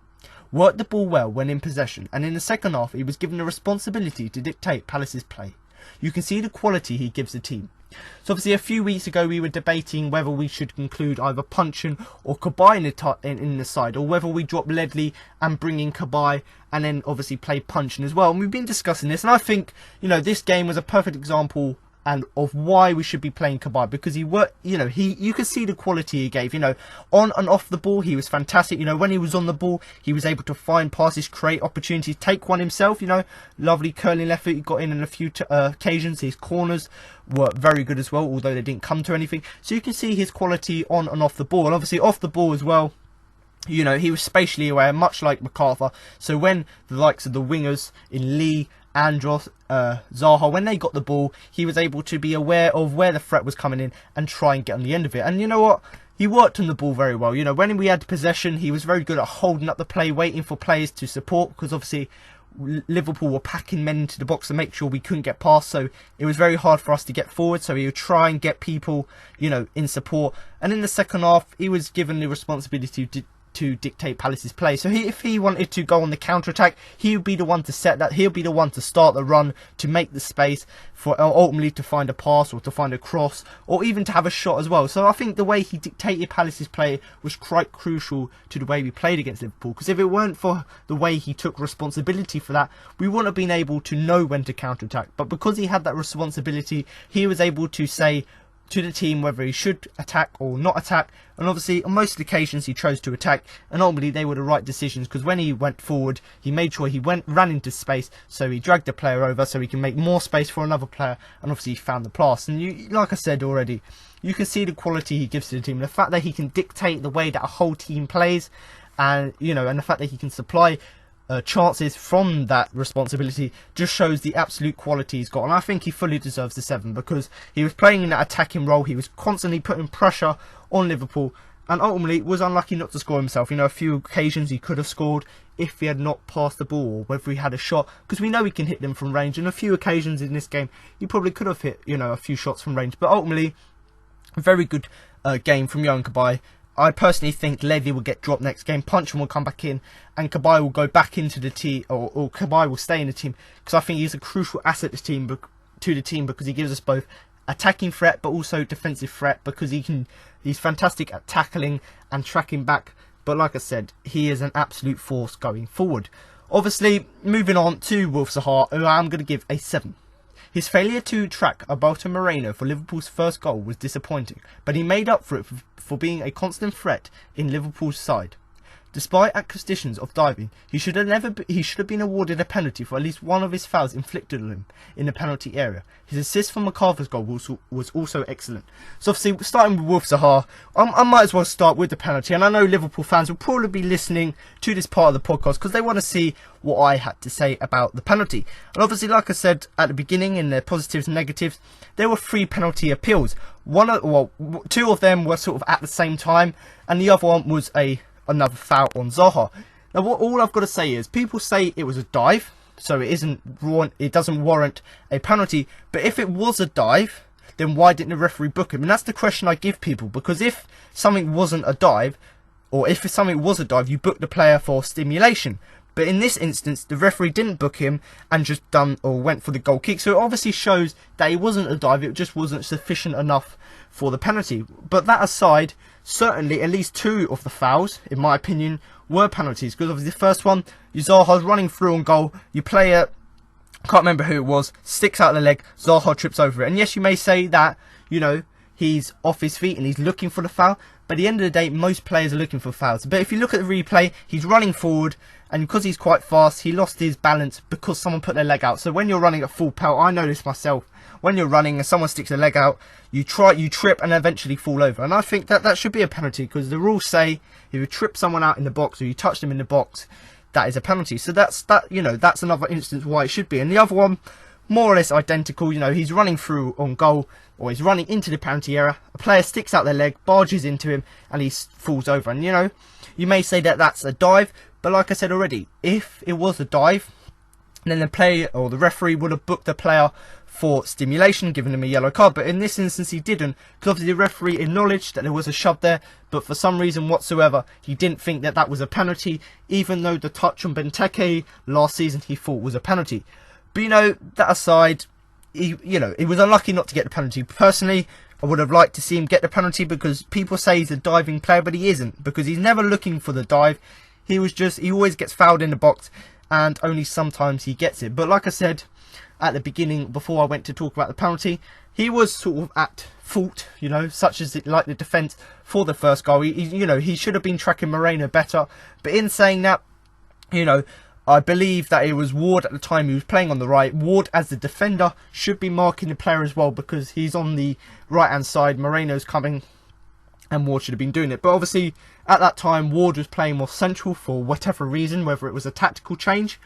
Worked the ball well when in possession, and in the second half, he was given the responsibility to dictate Palace's play. You can see the quality he gives the team. So obviously a few weeks ago we were debating whether we should include either Puncheon or Cabaye in the side, or whether we drop Ledley and bring in Cabaye and then obviously play Puncheon as well. And we've been discussing this, and I think, you know, this game was a perfect example and of why we should be playing Cabaye, because he worked, you know, you could see the quality he gave, you know, on and off the ball. He was fantastic. You know, when he was on the ball, he was able to find passes, create opportunities, take one himself, you know, lovely curling left foot. He got in a few occasions. His corners were very good as well, although they didn't come to anything. So you can see his quality on and off the ball, and obviously off the ball as well. You know, he was spatially aware, much like McArthur. So when the likes of the wingers in Lee, Andros, Zaha, when they got the ball, he was able to be aware of where the threat was coming in and try and get on the end of it. And you know what? He worked on the ball very well. You know, when we had possession, he was very good at holding up the play, waiting for players to support, because obviously Liverpool were packing men into the box to make sure we couldn't get past. So it was very hard for us to get forward. So he would try and get people, you know, in support. And in the second half, he was given the responsibility to dictate Palace's play. So if he wanted to go on the counter-attack, he would be the one to set that. He'll be the one to start the run, to make the space for ultimately to find a pass or to find a cross, or even to have a shot as well. So I think the way he dictated Palace's play was quite crucial to the way we played against Liverpool, because if it weren't for the way he took responsibility for that, we wouldn't have been able to know when to counter-attack. But because he had that responsibility, he was able to say to the team whether he should attack or not attack, and obviously on most occasions he chose to attack, and ultimately they were the right decisions, because when he went forward, he made sure he ran into space, so he dragged the player over so he can make more space for another player, and obviously he found the pass. And like I said already, you can see the quality he gives to the team, the fact that he can dictate the way that a whole team plays, and you know, and the fact that he can supply chances from that responsibility just shows the absolute quality he's got. And I think he fully deserves the 7, because he was playing in that attacking role. He was constantly putting pressure on Liverpool, and ultimately was unlucky not to score himself. You know, a few occasions he could have scored if he had not passed the ball, or whether he had a shot, because we know he can hit them from range, and a few occasions in this game he probably could have hit, you know, a few shots from range. But ultimately, a very good game from Johan Cabaye. I personally think Ledley will get dropped next game, Puncheon will come back in, and Cabaye will go back into the team, or Cabaye will stay in the team, because I think he's a crucial asset to the team, because he gives us both attacking threat but also defensive threat, because he's fantastic at tackling and tracking back. But like I said, he is an absolute force going forward. Obviously, moving on to Wilf Zaha, who I'm going to give a 7. His failure to track Alberto Moreno for Liverpool's first goal was disappointing, but he made up for it for being a constant threat in Liverpool's side. Despite accusations of diving, he should have been awarded a penalty for at least one of his fouls inflicted on him in the penalty area. His assist from McArthur's goal was also excellent. So obviously, starting with Wilf Zaha, I might as well start with the penalty. And I know Liverpool fans will probably be listening to this part of the podcast because they want to see what I had to say about the penalty. And obviously, like I said at the beginning, in the positives and negatives, there were 3 penalty appeals. 2 of them were sort of at the same time, and the other one was another foul on Zaha. Now, all I've got to say is, people say it was a dive, so it doesn't warrant a penalty. But if it was a dive, then why didn't the referee book him? And that's the question I give people, because if something wasn't a dive, or if something was a dive, you book the player for stimulation. But in this instance, the referee didn't book him and just went for the goal kick. So it obviously shows that it wasn't a dive, it just wasn't sufficient enough for the penalty. But that aside, certainly at least 2 of the fouls, in my opinion, were penalties. Because obviously the first one, Zaha's running through on goal, you play it, can't remember who it was, sticks out the leg, Zaha trips over it. And yes, you may say that, you know, he's off his feet and he's looking for the foul. But at the end of the day, most players are looking for fouls. But if you look at the replay, he's running forward, and because he's quite fast, he lost his balance because someone put their leg out. So when you're running at full pelt, I know this myself, when you're running and someone sticks their leg out, you trip and eventually fall over. And I think that should be a penalty, because the rules say if you trip someone out in the box or you touch them in the box, that is a penalty. So that's another instance why it should be. And the other one, more or less identical. He's running through on goal, or he's running into the penalty area. A player sticks out their leg, barges into him, and he falls over. And you may say that that's a dive, but like I said already, if it was a dive, then the player or the referee would have booked the player for stimulation, giving him a yellow card. But in this instance, he didn't, because obviously the referee acknowledged that there was a shove there, but for some reason whatsoever, he didn't think that that was a penalty, even though the touch on Benteke last season he thought was a penalty. But that aside, he was unlucky not to get the penalty. Personally, I would have liked to see him get the penalty, because people say he's a diving player, but he isn't, because he's never looking for the dive. He always gets fouled in the box, and only sometimes he gets it. But like I said at the beginning, before I went to talk about the penalty, he was sort of at fault, such as like the defence for the first goal. He should have been tracking Moreno better. But in saying that, I believe that it was Ward at the time who was playing on the right. Ward, as the defender, should be marking the player as well, because he's on the right hand side. Moreno's coming, and Ward should have been doing it. But obviously at that time Ward was playing more central for whatever reason, whether it was a tactical change,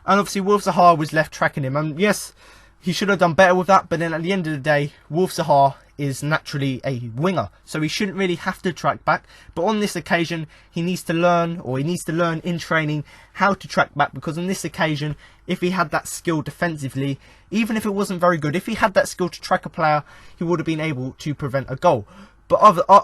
and obviously Zaha was left tracking him. And yes, he should have done better with that, but then at the end of the day, Zaha is naturally a winger, so he shouldn't really have to track back. But on this occasion, he needs to learn in training how to track back, because on this occasion, if he had that skill defensively, even if it wasn't very good, if he had that skill to track a player, he would have been able to prevent a goal. But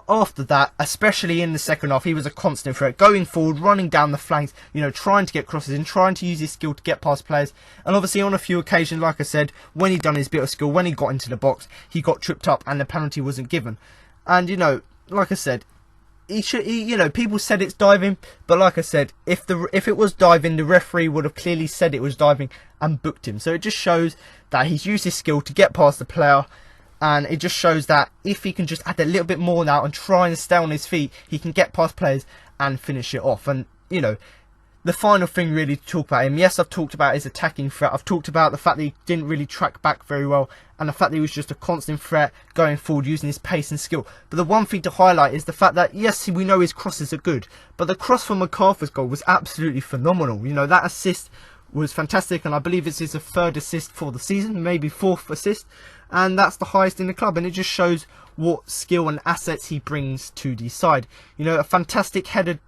after that, especially in the second half, he was a constant threat, going forward, running down the flanks, trying to get crosses in, trying to use his skill to get past players. And obviously on a few occasions, like I said, when he done his bit of skill, when he got into the box, he got tripped up and the penalty wasn't given. And like I said, people said it's diving, but like I said, if it was diving, the referee would have clearly said it was diving and booked him. So it just shows that he's used his skill to get past the player. And it just shows that if he can just add a little bit more now and try and stay on his feet, he can get past players and finish it off. And, the final thing really to talk about him, yes, I've talked about his attacking threat. I've talked about the fact that he didn't really track back very well, and the fact that he was just a constant threat going forward using his pace and skill. But the one thing to highlight is the fact that, yes, we know his crosses are good, but the cross from McArthur's goal was absolutely phenomenal. That assist was fantastic, and I believe this is his third assist for the season, maybe fourth assist, and that's the highest in the club. And it just shows what skill and assets he brings to the side. A fantastic header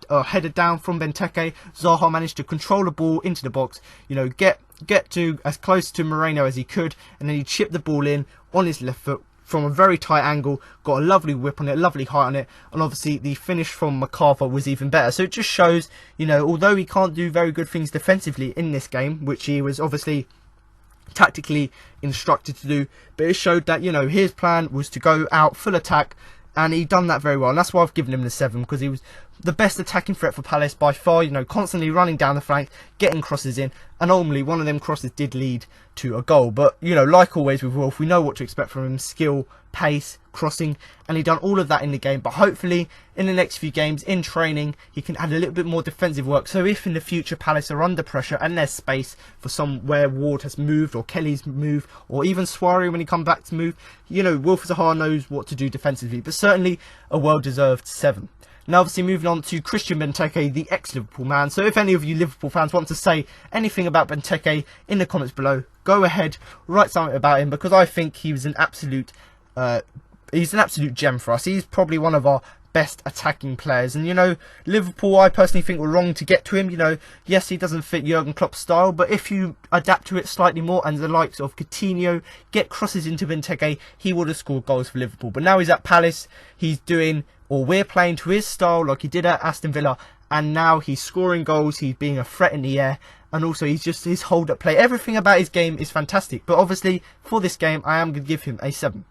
down from Benteke. Zaha managed to control the ball into the box, get to as close to Moreno as he could, and then he chipped the ball in on his left foot from a very tight angle, got a lovely whip on it, lovely height on it, and obviously the finish from McArthur was even better. So it just shows, although he can't do very good things defensively in this game, which he was obviously tactically instructed to do, but it showed that, his plan was to go out full attack, and he done that very well. And that's why I've given him the 7, because he was the best attacking threat for Palace by far, constantly running down the flank, getting crosses in, and ultimately one of them crosses did lead to a goal. But, like always with Wolf, we know what to expect from him: skill, pace, crossing, and he done all of that in the game. But hopefully in the next few games in training, he can add a little bit more defensive work, so if in the future Palace are under pressure and there's space for somewhere Ward has moved, or Kelly's moved, or even Suarez when he comes back to move, Wilf Zaha knows what to do defensively. But certainly a well-deserved 7. Now obviously moving on to Christian Benteke, the ex-Liverpool man. So if any of you Liverpool fans want to say anything about Benteke in the comments below, go ahead, write something about him, because I think he was an absolute gem for us. He's probably one of our best attacking players. And Liverpool, I personally think, were wrong to get to him. Yes, he doesn't fit Jurgen Klopp's style, but if you adapt to it slightly more, and the likes of Coutinho get crosses into Benteke, he would have scored goals for Liverpool. But now he's at Palace, we're playing to his style like he did at Aston Villa, and now he's scoring goals, he's being a threat in the air, and also his hold up play, everything about his game is fantastic. But obviously for this game I am going to give him a 7.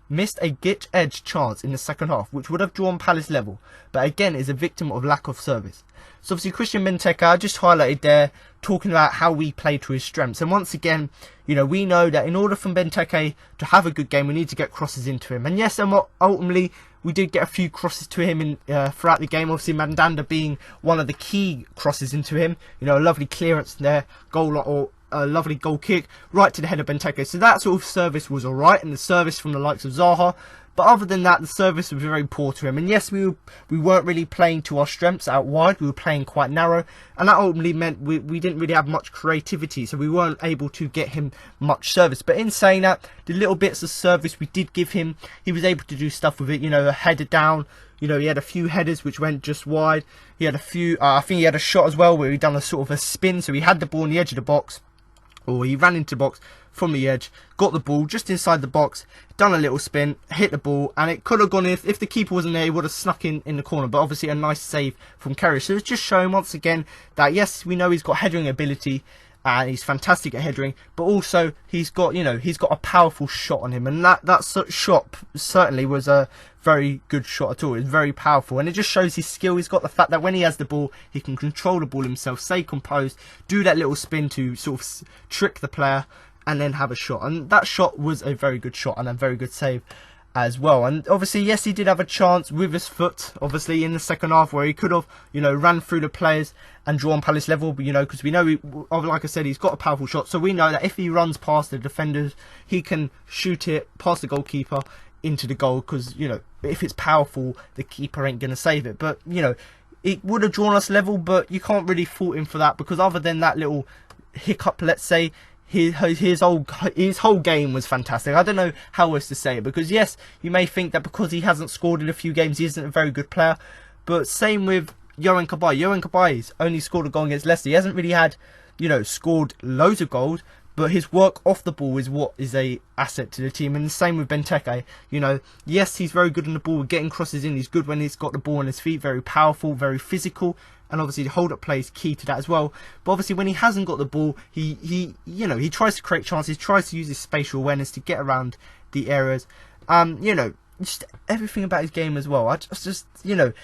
missed a git-edge chance in the second half, which would have drawn Palace level, but again is a victim of lack of service. So obviously Christian Benteke, I just highlighted there, talking about how we play to his strengths. And once again, we know that in order for Benteke to have a good game, we need to get crosses into him. And yes, ultimately, we did get a few crosses to him throughout the game. Obviously, Mandanda being one of the key crosses into him. A lovely clearance there, goal or a lovely goal kick right to the head of Benteke. So that sort of service was alright, and the service from the likes of Zaha. But other than that, the service was very poor to him. And yes, we weren't really playing to our strengths out wide. We were playing quite narrow. And that ultimately meant we didn't really have much creativity. So we weren't able to get him much service. But in saying that, the little bits of service we did give him, he was able to do stuff with it. A header down. He had a few headers which went just wide. He had a few, I think he had a shot as well where he done a sort of a spin. So he had the ball on the edge of the box. Or he ran into the box from the edge, got the ball just inside the box, done a little spin, hit the ball, and it could have gone if the keeper wasn't there, he would have snuck in the corner. But obviously a nice save from Kerry. So it's just showing once again that yes, we know he's got headering ability and he's fantastic at headering, but also he's got a powerful shot on him, and that shot certainly was a very good shot at all. It's very powerful, and it just shows his skill. He's got the fact that when he has the ball, he can control the ball himself, stay composed, do that little spin to sort of trick the player, and then have a shot. And that shot was a very good shot and a very good save as well. And obviously, yes, he did have a chance with his foot, obviously, in the second half where he could have, ran through the players and drawn Palace level, but, because we know, like I said, he's got a powerful shot. So we know that if he runs past the defenders, he can shoot it past the goalkeeper into the goal because, if it's powerful, the keeper ain't going to save it. But, it would have drawn us level, but you can't really fault him for that because other than that little hiccup, let's say, his whole game was fantastic. I don't know how else to say it because yes, you may think that because he hasn't scored in a few games, he isn't a very good player. But same with Jurgen Klopp. Jurgen Klopp's only scored a goal against Leicester. He hasn't really had, scored loads of goals, but his work off the ball is what is a asset to the team. And the same with Benteke. Yes, he's very good on the ball, getting crosses in. He's good when he's got the ball on his feet. Very powerful, very physical. And obviously the hold-up play is key to that as well. But obviously when he hasn't got the ball, he tries to create chances, tries to use his spatial awareness to get around the areas. Just everything about his game as well.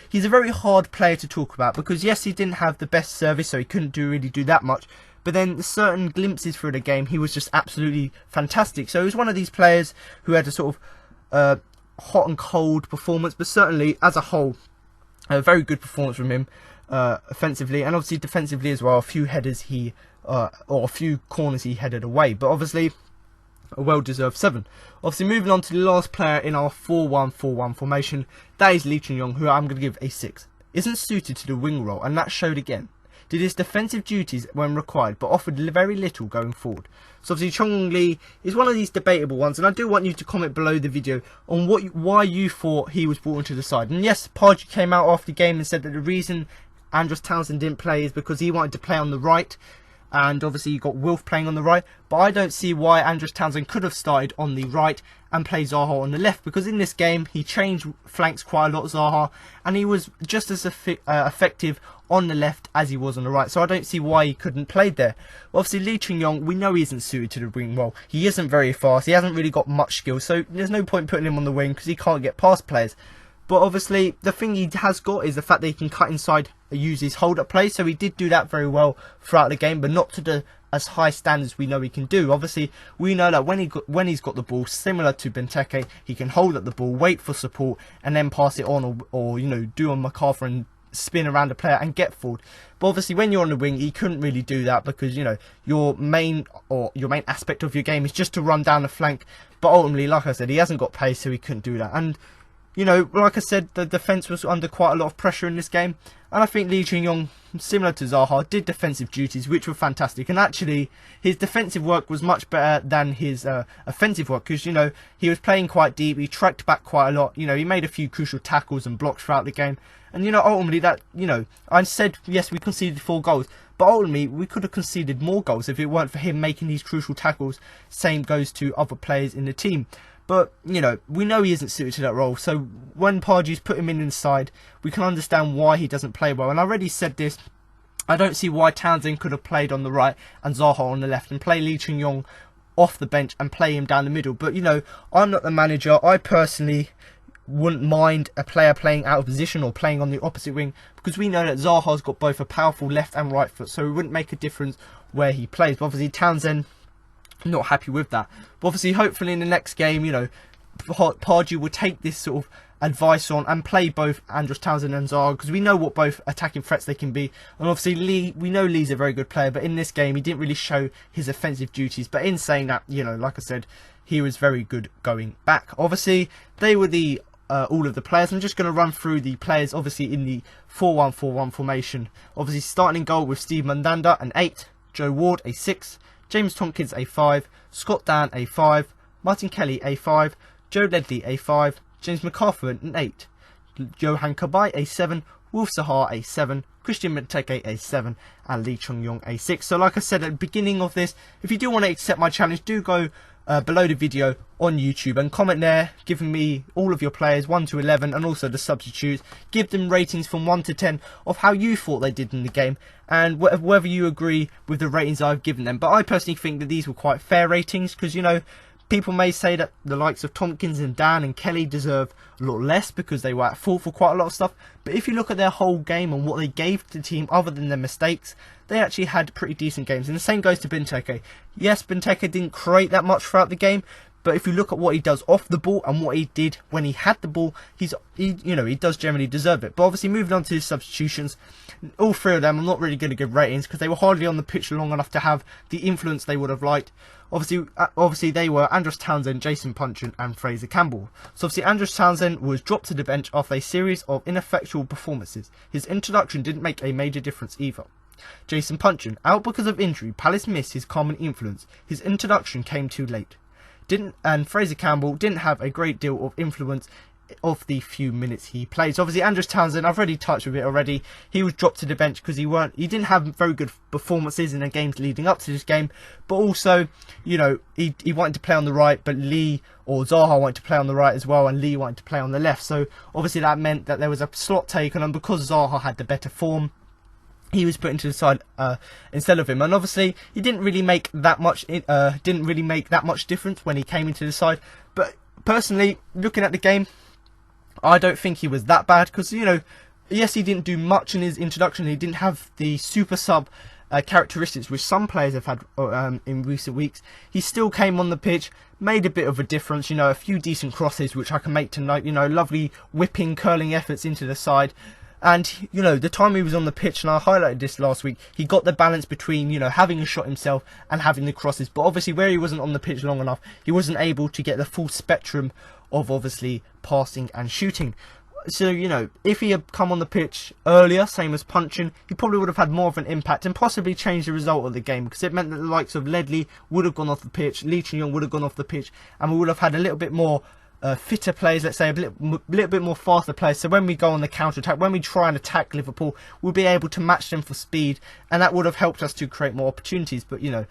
He's a very hard player to talk about because yes, he didn't have the best service, so he couldn't really do that much. But then certain glimpses through the game, he was just absolutely fantastic. So he was one of these players who had a sort of hot and cold performance, but certainly as a whole, a very good performance from him. Offensively and obviously defensively as well. A few headers or a few corners he headed away, but obviously a well-deserved 7. Obviously moving on to the last player in our 4-1-4-1 formation, that is Lee Chun-yong, who I'm going to give a 6. Isn't suited to the wing role, and that showed again. Did his defensive duties when required, but offered very little going forward. So obviously Chong Lee is one of these debatable ones, and I do want you to comment below the video on why you thought he was brought into the side. And yes, Pardew came out after the game and said that the reason Andros Townsend didn't play is because he wanted to play on the right, and obviously you got Wilf playing on the right, but I don't see why Andros Townsend could have started on the right and played Zaha on the left, because in this game he changed flanks quite a lot, Zaha, and he was just as effective on the left as he was on the right, so I don't see why he couldn't play there. Obviously Lee Chun-yong, we know he isn't suited to the wing role. He isn't very fast, he hasn't really got much skill, so there's no point putting him on the wing because he can't get past players. But obviously, the thing he has got is the fact that he can cut inside and use his hold-up play. So he did do that very well throughout the game, but not to the as high standards we know he can do. Obviously, we know that when he's got the ball, similar to Benteke, he can hold up the ball, wait for support, and then pass it on, or do on McArthur and spin around the player and get forward. But obviously, when you're on the wing, he couldn't really do that because your main aspect of your game is just to run down the flank. But ultimately, like I said, he hasn't got pace, so he couldn't do that. And like I said, the defence was under quite a lot of pressure in this game. And I think Lee Chun-yong, similar to Zaha, did defensive duties, which were fantastic. And actually, his defensive work was much better than his offensive work. Because, he was playing quite deep. He tracked back quite a lot. He made a few crucial tackles and blocks throughout the game. And, ultimately, that, I said, yes, we conceded 4 goals. But ultimately, we could have conceded more goals if it weren't for him making these crucial tackles. Same goes to other players in the team. But, we know he isn't suited to that role. So when Pardew's put him in inside, we can understand why he doesn't play well. And I already said this. I don't see why Townsend could have played on the right and Zaha on the left and play Lee Chun-yong off the bench and play him down the middle. But, you know, I'm not the manager. I personally wouldn't mind a player playing out of position or playing on the opposite wing, because we know that Zaha's got both a powerful left and right foot, so it wouldn't make a difference where he plays. But obviously Townsend, not happy with that. But obviously, hopefully in the next game, you know, Pardew will take this sort of advice on and play both Andros Townsend and Zaha, because we know what both attacking threats they can be. And obviously Lee, we know Lee's a very good player, but in this game he didn't really show his offensive duties. But in saying that, you know, like I said, he was very good going back. Obviously they were the all of the players. I'm just going to run through the players, obviously in the 4-1-4-1 formation. Obviously starting in goal with Steve Mandanda, an 8, Joe Ward, a 6, James Tompkins, a 5, Scott Dan, a 5, Martin Kelly, a 5, Joe Ledley, a 5, James McArthur, an 8, Johan Cabaye, a 7, Wolf Zaha, a 7, Christian Benteke, a 7, and Lee Chung-yong, a 6. So like I said at the beginning of this, if you do want to accept my challenge, do go below the video on YouTube and comment there, giving me all of your players 1 to 11 and also the substitutes. Give them ratings from 1 to 10 of how you thought they did in the game, and whether you agree with the ratings I've given them. But I personally think that these were quite fair ratings, because, you know, people may say that the likes of Tompkins and Dan and Kelly deserve a lot less because they were at fault for quite a lot of stuff. But if you look at their whole game and what they gave to the team other than their mistakes, they actually had pretty decent games. And the same goes to Benteke. Yes, Benteke didn't create that much throughout the game, but if you look at what he does off the ball and what he did when he had the ball, he does generally deserve it. But obviously moving on to his substitutions, all 3 of them, I'm not really going to give ratings because they were hardly on the pitch long enough to have the influence they would have liked. Obviously they were Andros Townsend, Jason Puncheon and Fraser Campbell. So obviously Andros Townsend was dropped to the bench after a series of ineffectual performances. His introduction didn't make a major difference either. Jason Puncheon, out because of injury, Palace missed his common influence. His introduction came too late. And Fraser Campbell didn't have a great deal of influence of the few minutes he played. So obviously Andros Townsend, I've already touched with it already. He was dropped to the bench because he didn't have very good performances in the games leading up to this game. But also, you know, he wanted to play on the right, but Lee or Zaha wanted to play on the right as well, and Lee wanted to play on the left. So obviously that meant that there was a slot taken, and because Zaha had the better form, he was put into the side instead of him. And obviously he didn't really make that much difference when he came into the side. But personally, looking at the game, I don't think he was that bad, because, you know, yes, he didn't do much in his introduction. He didn't have the super sub characteristics which some players have had in recent weeks. He still came on the pitch, made a bit of a difference, you know, a few decent crosses which I can make tonight, you know, lovely whipping, curling efforts into the side. And, you know, the time he was on the pitch, and I highlighted this last week, he got the balance between, you know, having a shot himself and having the crosses. But obviously where he wasn't on the pitch long enough, he wasn't able to get the full spectrum of obviously passing and shooting. So, you know, if he had come on the pitch earlier, same as Puncheon, he probably would have had more of an impact and possibly changed the result of the game, because it meant that the likes of Ledley would have gone off the pitch, Lee Chung-yong would have gone off the pitch, and we would have had a little bit more fitter players, let's say a little bit more faster players. So when we go on the counter-attack, when we try and attack Liverpool, we'll be able to match them for speed, and that would have helped us to create more opportunities. But, you know,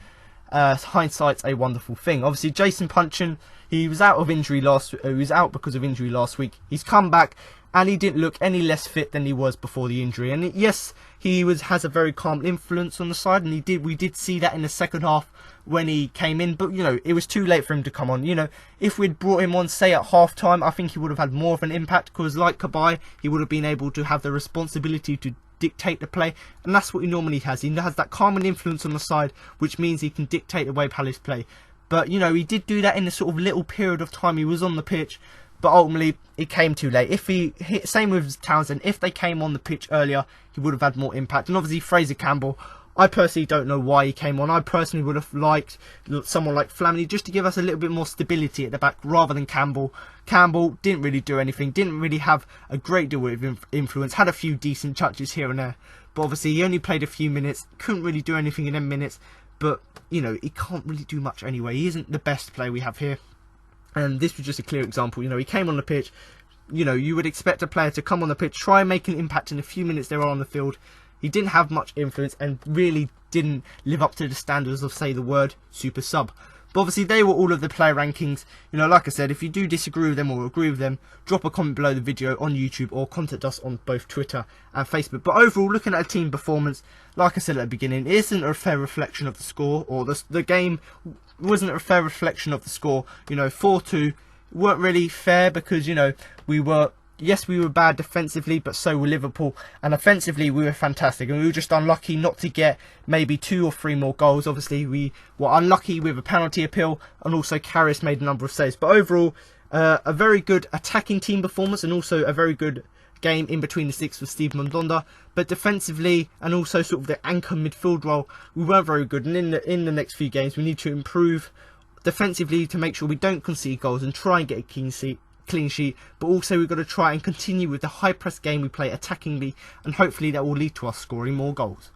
hindsight's a wonderful thing. Obviously Jason Puncheon, he was out because of injury last week. He's come back and he didn't look any less fit than he was before the injury. And yes, he has a very calm influence on the side, and we did see that in the second half when he came in. But, you know, it was too late for him to come on. You know, if we'd brought him on, say, at half time, I think he would have had more of an impact, because like Cabaye, he would have been able to have the responsibility to dictate the play, and that's what he normally has. He has that calming influence on the side, which means he can dictate the way Palace play. But, you know, he did do that in the sort of little period of time he was on the pitch, but ultimately it came too late. Same with Townsend, if they came on the pitch earlier, he would have had more impact. And obviously Fraser Campbell, I personally don't know why he came on. I personally would have liked someone like Flamini just to give us a little bit more stability at the back rather than Campbell. Campbell didn't really do anything, didn't really have a great deal of influence, had a few decent touches here and there, but obviously he only played a few minutes, couldn't really do anything in them minutes. But, you know, he can't really do much anyway. He isn't the best player we have here, and this was just a clear example. You know, he came on the pitch. You know, you would expect a player to come on the pitch, try and make an impact in the few minutes they were on the field. He didn't have much influence and really didn't live up to the standards of, say, the word super sub. But obviously they were all of the player rankings. You know, like I said, if you do disagree with them or agree with them, drop a comment below the video on YouTube or contact us on both Twitter and Facebook. But overall, looking at a team performance, like I said at the beginning, it isn't a fair reflection of the score, or the game wasn't a fair reflection of the score. You know, 4-2 weren't really fair because, you know, we were bad defensively, but so were Liverpool, and offensively we were fantastic, and we were just unlucky not to get maybe 2 or 3 more goals. Obviously we were unlucky with a penalty appeal, and also Karius made a number of saves. But overall, a very good attacking team performance, and also a very good game in between the sticks with Steve Mandanda. But defensively, and also sort of the anchor midfield role, we weren't very good, and in the next few games we need to improve defensively to make sure we don't concede goals and try and get a clean sheet, but also we've got to try and continue with the high press game we play attackingly, and hopefully that will lead to us scoring more goals.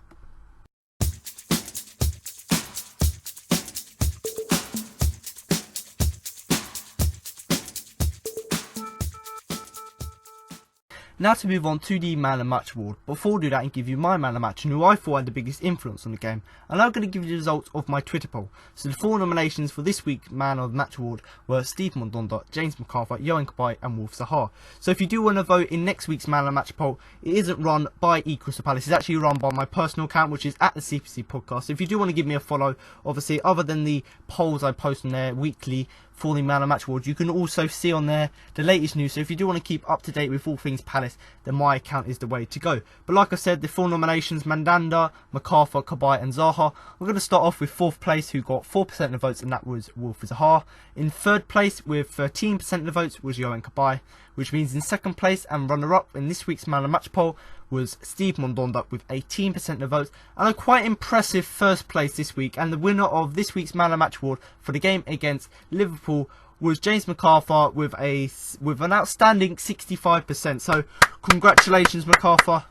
Now to move on to the Man of Match award. Before I do that and give you my Man of Match and who I thought had the biggest influence on the game, and I'm going to give you the results of my Twitter poll. So the 4 nominations for this week's Man of Match award were Steve Mandanda, James McArthur, Jurgen Klopp and Wolf Zaha. So if you do want to vote in next week's Man of Match poll, it isn't run by Crystal Palace, it's actually run by my personal account, which is at the CPC podcast. So if you do want to give me a follow, obviously other than the polls I post on there weekly for the Man of Match award, you can also see on there the latest news. So if you do want to keep up to date with all things Palace, then my account is the way to go. But like I said, the 4 nominations, Mandanda, McArthur, Kabay and Zaha. We're going to start off with 4th place, who got 4% of the votes, and that was Wolf Zaha. In 3rd place with 13% of the votes was Yohan Kabay, which means in 2nd place and runner-up in this week's Man of Match poll was Steve Mandanda with 18% of the votes, and a quite impressive 1st place this week, and the winner of this week's Man of Match award for the game against Liverpool was James McArthur with an outstanding 65%. So congratulations, McArthur.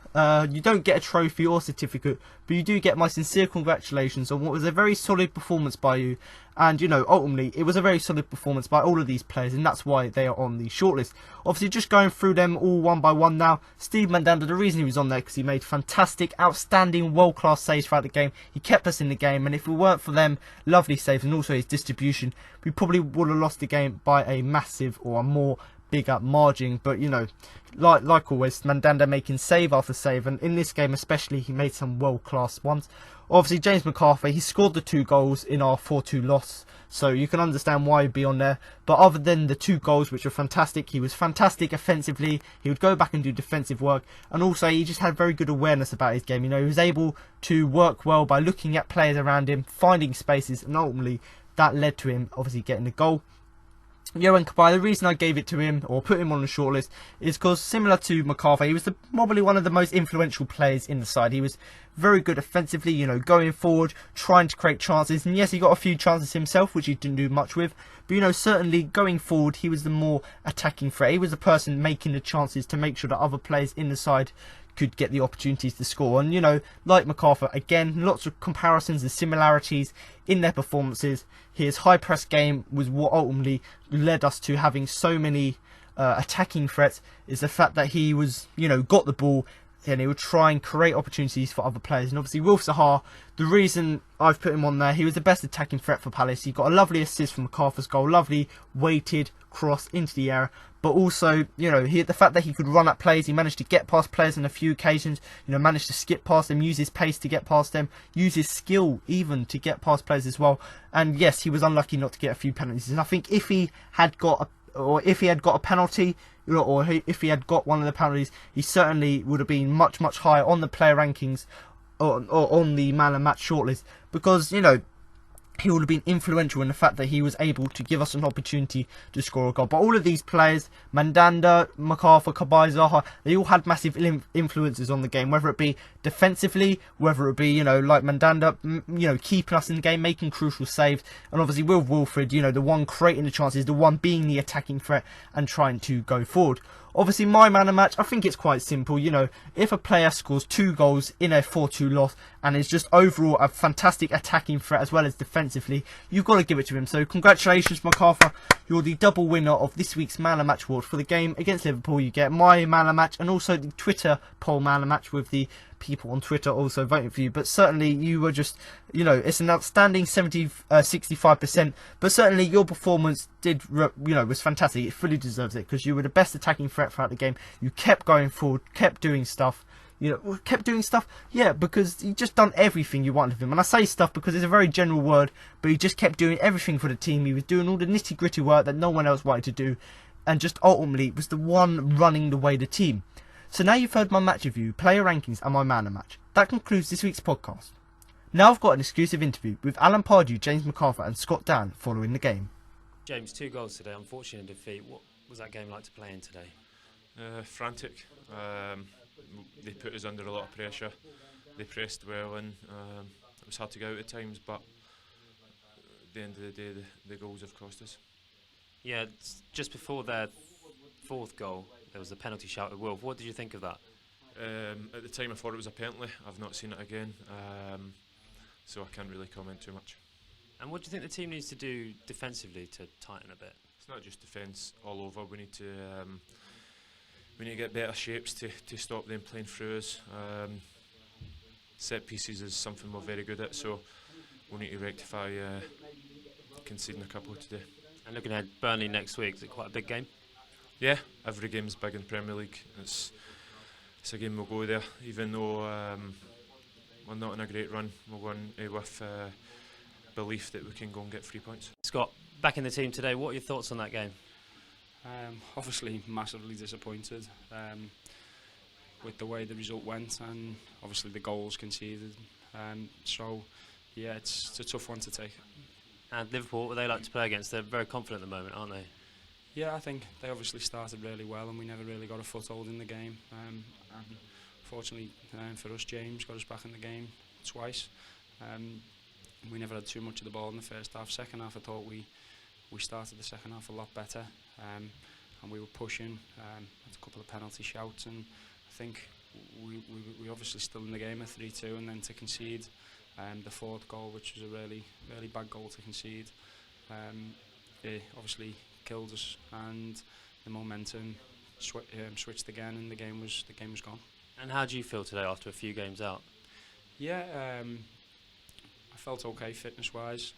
You don't get a trophy or certificate, but you do get my sincere congratulations on what was a very solid performance by you. And, you know, ultimately, it was a very solid performance by all of these players, and that's why they are on the shortlist. Obviously, just going through them all one by one now. Steve Mandanda, the reason he was on there, because he made fantastic, outstanding, world-class saves throughout the game. He kept us in the game, and if it weren't for them lovely saves and also his distribution, we probably would have lost the game by a massive or a more bigger margin. But, you know, like always, Mandanda making save after save, and in this game especially, he made some world-class ones. Obviously, James McArthur, he scored the 2 goals in our 4-2 loss, so you can understand why he'd be on there. But other than the 2 goals, which were fantastic, he was fantastic offensively. He would go back and do defensive work, and also he just had very good awareness about his game. You know, he was able to work well by looking at players around him, finding spaces, and ultimately that led to him obviously getting the goal. Yohan Kabay, the reason I gave it to him or put him on the shortlist is because, similar to McArthur, he was probably one of the most influential players in the side. He was very good offensively, you know, going forward, trying to create chances. And yes, he got a few chances himself, which he didn't do much with. But, you know, certainly going forward, he was the more attacking threat. He was the person making the chances to make sure that other players in the side could get the opportunities to score. And, you know, like McArthur, again, lots of comparisons and similarities in their performances. His high press game was what ultimately led us to having so many attacking threats, is the fact that he was, you know, got the ball and he would try and create opportunities for other players. And obviously Wolf Zaha, the reason I've put him on there, he was the best attacking threat for Palace. He got a lovely assist from McArthur's goal, lovely weighted cross into the area. But also, you know, the fact that he could run at players, he managed to get past players on a few occasions, you know, managed to skip past them, use his pace to get past them, use his skill even to get past players as well. And yes, he was unlucky not to get a few penalties. And I think if he had got a penalty, you know, or if he had got one of the penalties, he certainly would have been much, much higher on the player rankings or on the Man of Match shortlist, because, you know, he would have been influential in the fact that he was able to give us an opportunity to score a goal. But all of these players, Mandanda, McArthur, Kabay, Zaha, they all had massive influences on the game, whether it be defensively, whether it be, you know, like Mandanda, you know, keeping us in the game, making crucial saves, and obviously with Wilfred, you know, the one creating the chances, the one being the attacking threat and trying to go forward. Obviously, my Man of Match, I think it's quite simple. You know, if a player scores 2 goals in a 4-2 loss and is just overall a fantastic attacking threat as well as defensively, you've got to give it to him. So congratulations, McArthur. You're the double winner of this week's Man of Match award. For the game against Liverpool, you get my Man of Match and also the Twitter poll Man of Match with the people on Twitter also voting for you, but certainly you were just, it's an outstanding 65%, but certainly your performance was fantastic. It fully deserves it because you were the best attacking threat throughout the game. You kept going forward, kept doing stuff. Because he just done everything you wanted of him. And I say stuff because it's a very general word, but he just kept doing everything for the team. He was doing all the nitty-gritty work that no one else wanted to do, and just ultimately was the one running the team. So now you've heard my match review, player rankings, and my man of match. That concludes this week's podcast. Now I've got an exclusive interview with Alan Pardew, James McArthur, and Scott Dan following the game. James, 2 goals today, unfortunate defeat. What was that game like to play in today? Frantic. They put us under a lot of pressure. They pressed well, and it was hard to get out at times, but at the end of the day, the goals have cost us. Yeah, just before their 4th goal, there was a penalty shout at Wolf. What did you think of that? At the time, I thought it was a penalty. I've not seen it again, so I can't really comment too much. And what do you think the team needs to do defensively to tighten a bit? It's not just defence all over. We need to get better shapes to stop them playing through us. Set pieces is something we're very good at, so we'll need to rectify conceding a couple today. And looking at Burnley next week, is it quite a big game? Yeah, every game's big in the Premier League. It's a game we'll go there, even though we're not in a great run. We'll go in with belief that we can go and get 3 points. Scott, back in the team today, what are your thoughts on that game? Obviously massively disappointed with the way the result went, and obviously the goals conceded. It's a tough one to take. And Liverpool, what would they like to play against? They're very confident at the moment, aren't they? Yeah, I think they obviously started really well, and we never really got a foothold in the game. And fortunately for us, James got us back in the game twice. We never had too much of the ball in the first half. Second half, I thought we started the second half a lot better, and we were pushing. Had a couple of penalty shouts, and I think we obviously still in the game at 3-2, and then to concede the 4th goal, which was a really bad goal to concede, it obviously killed us, and the momentum switched again, and the game was gone. And how do you feel today after a few games out? Yeah, I felt okay fitness-wise.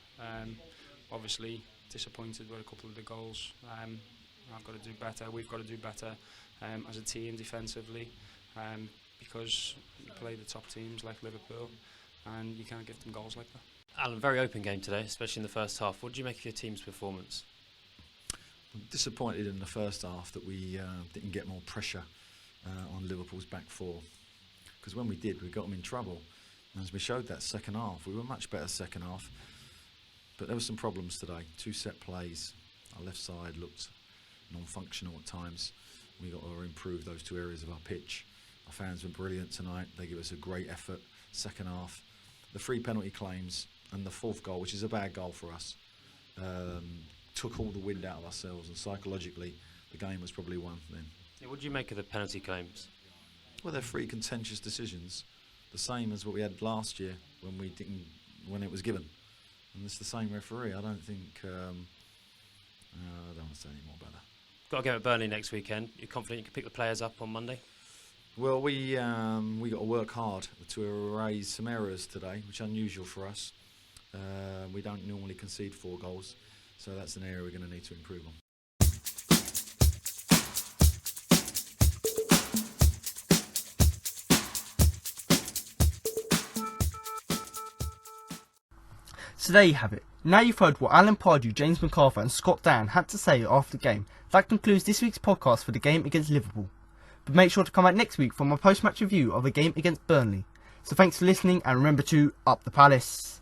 Obviously disappointed with a couple of the goals. I've got to do better. We've got to do better as a team defensively, because you play the top teams like Liverpool, and you can't give them goals like that. Alan, very open game today, especially in the first half. What did you make of your team's performance? I'm disappointed in the first half that we didn't get more pressure on Liverpool's back 4, because when we did, we got them in trouble. And as we showed that second half, we were much better second half. But there were some problems today. 2 set plays. Our left side looked non-functional at times. We got to improve those 2 areas of our pitch. Our fans were brilliant tonight. They gave us a great effort second half. The 3 penalty claims and the 4th goal, which is a bad goal for us, took all the wind out of ourselves, and psychologically the game was probably won then. Yeah, what do you make of the penalty claims? Well, they're 3 contentious decisions, the same as what we had last year when it was given. And it's the same referee. I don't think I don't want to say any more about that. Got a game at Burnley next weekend. You're confident you can pick the players up on Monday? Well, we got to work hard to erase some errors today, which is unusual for us. We don't normally concede 4 goals, so that's an area we're going to need to improve on. So there you have it. Now you've heard what Alan Pardew, James McArthur and Scott Dan had to say after the game. That concludes this week's podcast for the game against Liverpool. But make sure to come back next week for my post-match review of the game against Burnley. So thanks for listening, and remember to up the Palace.